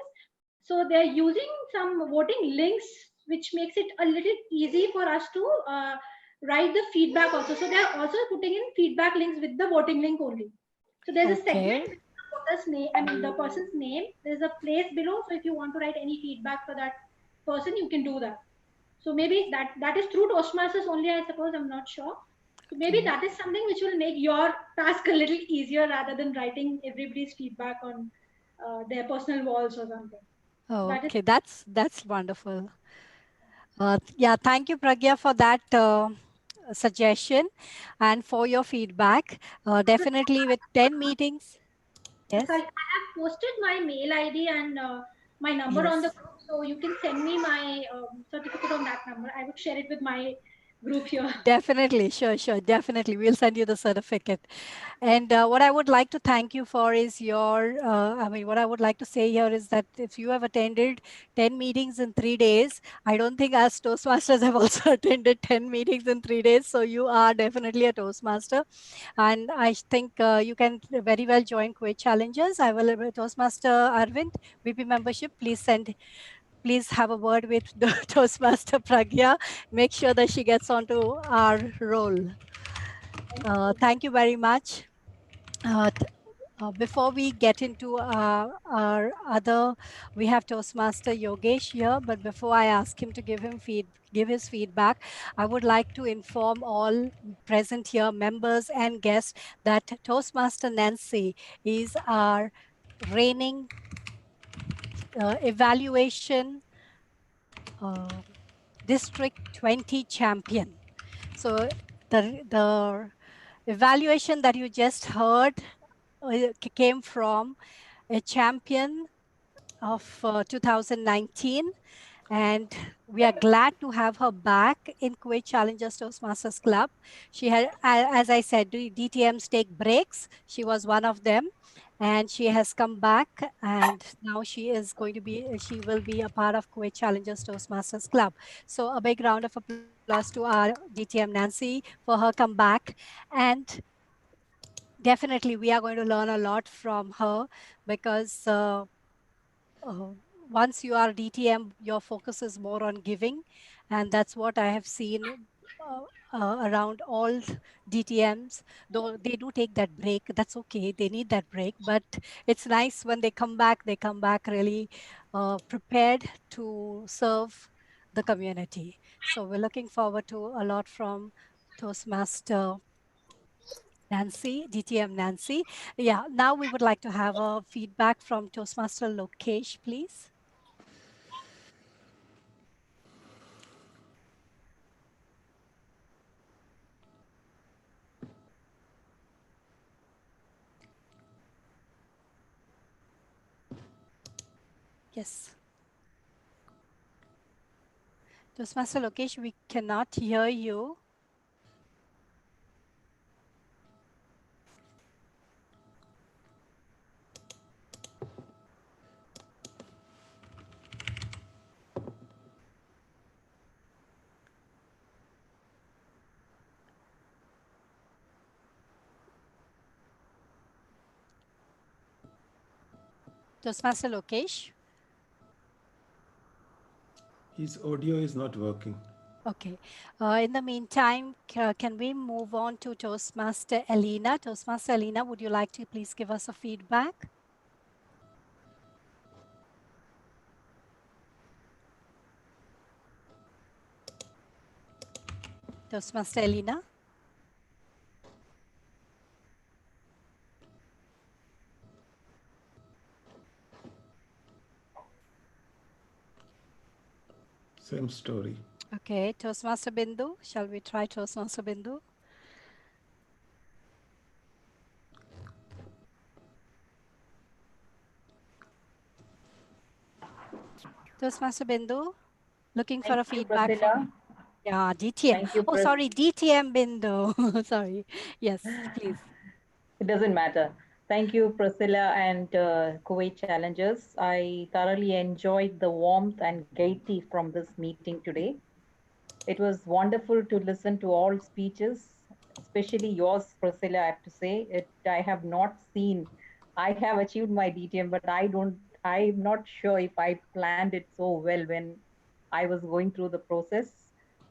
So they're using some voting links, which makes it a little easy for us to write the feedback also. So they're also putting in feedback links with the voting link only. So there's a segment with the voter's name, I mean the person's name. There's a place below. So if you want to write any feedback for that person, you can do that. So maybe that is through Toastmasters only, I suppose. I'm not sure. So maybe that is something which will make your task a little easier rather than writing everybody's feedback on their personal walls or something. Oh, okay, that's wonderful. Yeah, thank you, Pragya, for that suggestion and for your feedback. Definitely with 10 meetings. Yes. I have posted my mail ID and my number on the group, so you can send me my certificate on that number. I would share it with my group here. Definitely, sure, definitely. We'll send you the certificate. And what I would like to thank you for is what I would like to say here is that if you have attended 10 meetings in 3 days, I don't think us Toastmasters have also attended 10 meetings in 3 days. So you are definitely a Toastmaster. And I think you can very well join Kuwait Challenges. I will, Toastmaster Arvind, VP membership, please have a word with the Toastmaster Pragya. Make sure that she gets onto our role. Thank you very much. Before we get into our other, we have Toastmaster Yogesh here, but before I ask him to give his feedback, I would like to inform all present here, members and guests, that Toastmaster Nancy is our reigning evaluation District 20 champion. So the evaluation that you just heard came from a champion of 2019. And we are glad to have her back in Kuwait Challengers Toastmasters Club. She had, as I said, DTMs take breaks. She was one of them. And she has come back, and now she will be a part of Kuwait Challengers Toastmasters Club. So a big round of applause to our DTM Nancy for her comeback. And definitely we are going to learn a lot from her because once you are DTM, your focus is more on giving. And that's what I have seen around all DTMs, though they do take that break. That's okay. They need that break. But it's nice when they come back really prepared to serve the community. So we're looking forward to a lot from Toastmaster Nancy, DTM Nancy. Yeah, now we would like to have a feedback from Toastmaster Lokesh, please. Yes. Toastmaster Lokesh, we cannot hear you. Toastmaster Lokesh. His audio is not working. Okay. In the meantime, can we move on to Toastmaster Elena? Toastmaster Elena, would you like to please give us a feedback? Toastmaster Elena? Same story. Okay, Toastmaster Bindu. Shall we try Toastmaster Bindu? Toastmaster Bindu, looking for a feedback from... Yeah, DTM. Thank you, Oh, sorry, DTM Bindu. Sorry. Yes, please. It doesn't matter. Thank you, Priscilla and Kuwait Challengers. I thoroughly enjoyed the warmth and gaiety from this meeting today. It was wonderful to listen to all speeches, especially yours, Priscilla, I have to say. I have not seen, I have achieved my DTM, but I'm not sure if I planned it so well when I was going through the process.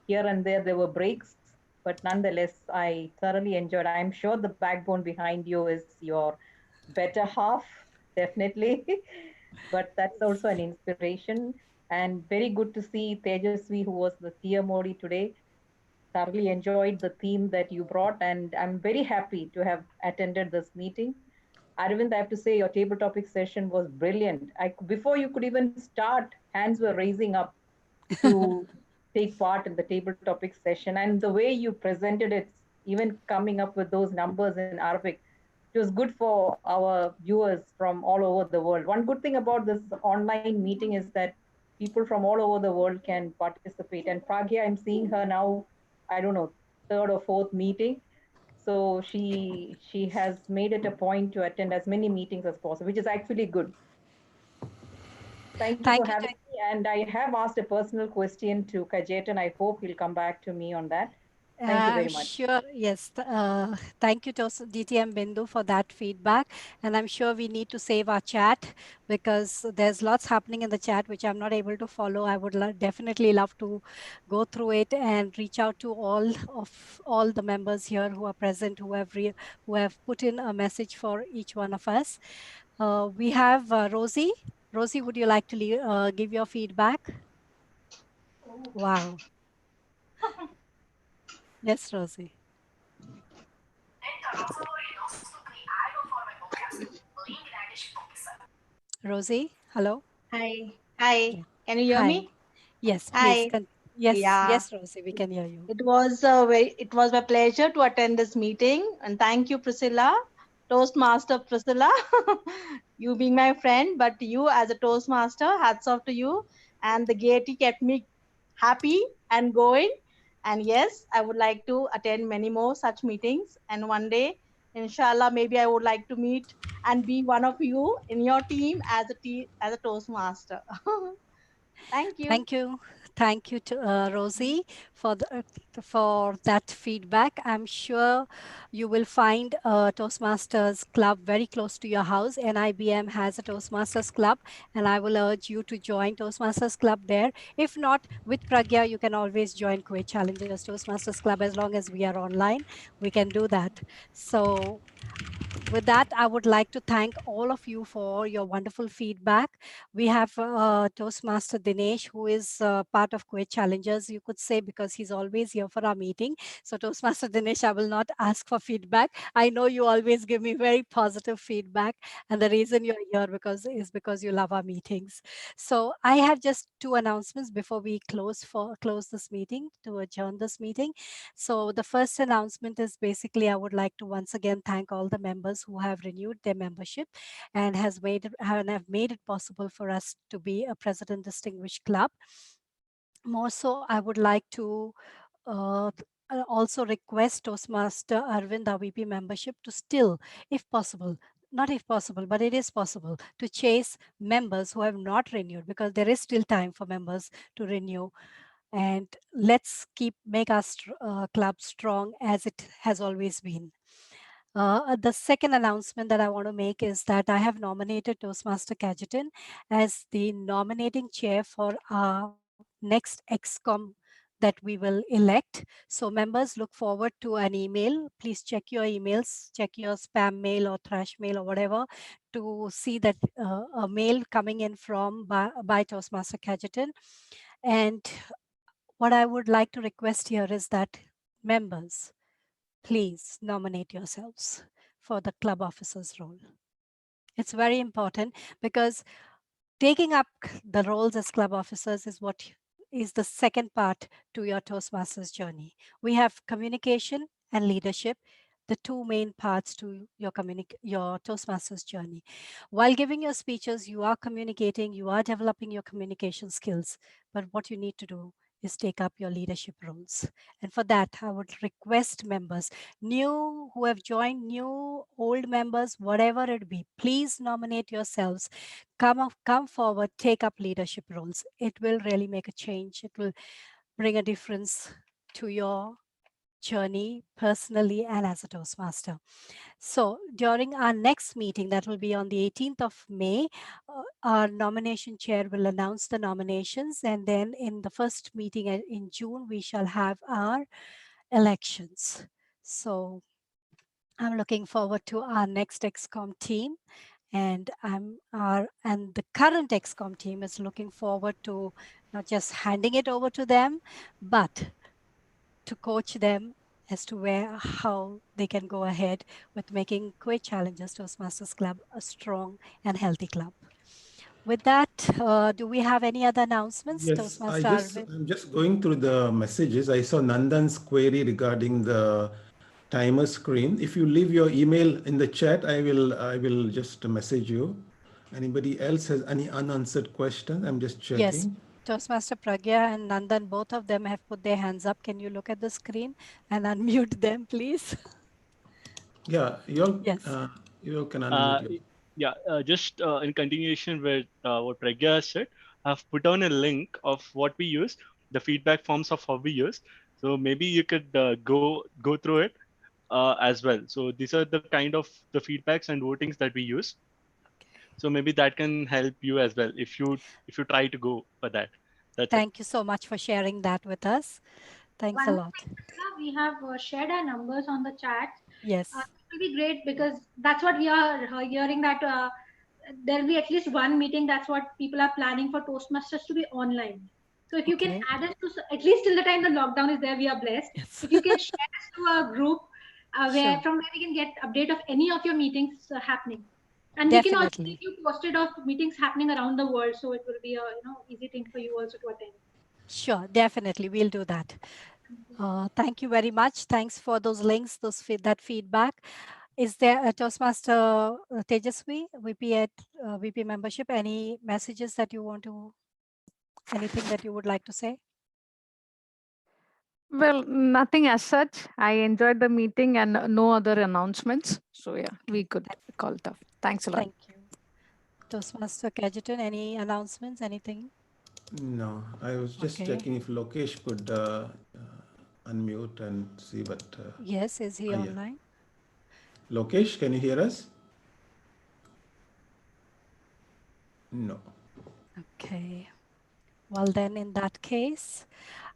Here and there were breaks, but nonetheless, I thoroughly enjoyed. I'm sure the backbone behind you is your better half, definitely. But that's also an inspiration. And very good to see Thejeswi, who was the Tia Modi today. Thoroughly enjoyed the theme that you brought, and I'm very happy to have attended this meeting. Aravind, I have to say your table topic session was brilliant. Before you could even start, hands were raising up to take part in the table topic session. And the way you presented it, even coming up with those numbers in Arabic, it was good for our viewers from all over the world. One good thing about this online meeting is that people from all over the world can participate. And Pragya, I'm seeing her now, I don't know, third or fourth meeting. So she has made it a point to attend as many meetings as possible, which is actually good. Thank you for having me. And I have asked a personal question to CAJETAN. I hope he'll come back to me on that. Thank you very much. Sure, yes. Thank you to DTM Bindu for that feedback. And I'm sure we need to save our chat because there's lots happening in the chat which I'm not able to follow. I would definitely love to go through it and reach out to all the members here who are present, who have put in a message for each one of us. We have Rosie. Rosie, would you like to give your feedback? Wow. Yes, Rosie. Rosie, hello. Hi. Hi. Can you hear Hi. me? Yes, Hi. please. Yes, Yeah. yes, Rosie, we can hear you. It was my pleasure to attend this meeting, and thank you, Priscilla, Toastmaster Priscilla. You being my friend, but you as a Toastmaster, hats off to you. And the gaiety kept me happy and going. And yes, I would like to attend many more such meetings. And one day, inshallah, maybe I would like to meet and be one of you in your team as a Toastmaster. Thank you. Thank you. Thank you to Rosie for that feedback. I'm sure you will find a Toastmasters club very close to your house. NIBM has a Toastmasters club, and I will urge you to join Toastmasters club there. If not, with Pragya, you can always join Kuwait Challengers Toastmasters club as long as we are online. We can do that. So with that, I would like to thank all of you for your wonderful feedback. We have Toastmaster Dinesh, who is part of Kuwait Challengers, you could say, because he's always here for our meeting. So Toastmaster Dinesh, I will not ask for feedback. I know you always give me very positive feedback. And the reason you're here is because you love our meetings. So I have just two announcements before we close this meeting, to adjourn this meeting. So the first announcement is basically I would like to once again thank all the members who have renewed their membership and have made it possible for us to be a President Distinguished Club. More so, I would like to also request Toastmaster Arvind, our VP membership, to still, if possible, not if possible, but it is possible to chase members who have not renewed, because there is still time for members to renew. And let's make our club strong as it has always been. The second announcement that I want to make is that I have nominated Toastmaster CAJETAN as the nominating chair for our next XCOM that we will elect. So members, look forward to an email. Please check your emails, check your spam mail or trash mail or whatever to see that a mail coming in from by Toastmaster CAJETAN. And what I would like to request here is that members, please nominate yourselves for the club officer's role. It's very important because taking up the roles as club officers is what is the second part to your Toastmasters journey. We have communication and leadership, the two main parts to your Toastmasters journey. While giving your speeches, you are communicating, you are developing your communication skills, but what you need to do is take up your leadership roles. And for that, I would request members, new who have joined, new, old members, whatever it be, please nominate yourselves. Come forward, take up leadership roles. It will really make a change. It will bring a difference to your journey personally and as a Toastmaster. So during our next meeting, that will be on the 18th of May, our nomination chair will announce the nominations. And then in the first meeting in June, we shall have our elections. So I'm looking forward to our next XCOM team. And the current XCOM team is looking forward to not just handing it over to them, but to coach them as to how they can go ahead with making Kuwait Challengers Toastmasters Club a strong and healthy club. With that, do we have any other announcements? Yes, Toastmaster Arvind? I'm just going through the messages. I saw Nandan's query regarding the timer screen. If you leave your email in the chat, I will just message you. Anybody else has any unanswered question? I'm just checking. Yes, Toastmaster Pragya and Nandan, both of them have put their hands up. Can you look at the screen and unmute them, please? Yeah, you all can unmute. Just in continuation with what Pragya said, I've put down a link of what we use, the feedback forms of how we use. So maybe you could go through it as well. So these are the kind of the feedbacks and votings that we use. So maybe that can help you as well if you try to go for that. Thank you so much for sharing that with us. Thanks a lot. We have shared our numbers on the chat. Yes. It will be great because that's what we are hearing, that there will be at least one meeting. That's what people are planning for Toastmasters to be online. So if you can add us to, at least till the time the lockdown is there, we are blessed. Yes. If you can share us to a group from where we can get update of any of your meetings happening. And we can also keep you posted of meetings happening around the world. So it will be a easy thing for you also to attend. Sure, definitely. We'll do that. Thank you very much. Thanks for those links, that feedback. Is there a Toastmaster Thejeswi, VP membership, any messages that you want to, anything that you would like to say? Well, nothing as such. I enjoyed the meeting and no other announcements. So yeah, we could call it off. Thanks a lot. Thank you. Toastmaster CAJETAN, any announcements, anything? No, I was just checking if Lokesh could unmute and see what. Yes, is he online? Lokesh, can you hear us? No. Okay. Well, then in that case,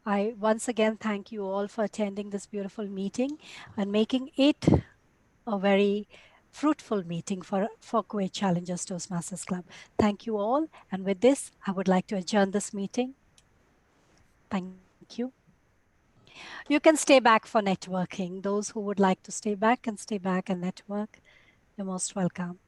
I once again thank you all for attending this beautiful meeting and making it a very fruitful meeting for Kuwait Challengers Toastmasters Club. Thank you all. And with this, I would like to adjourn this meeting. Thank you. You can stay back for networking. Those who would like to stay back can stay back and network. You're most welcome.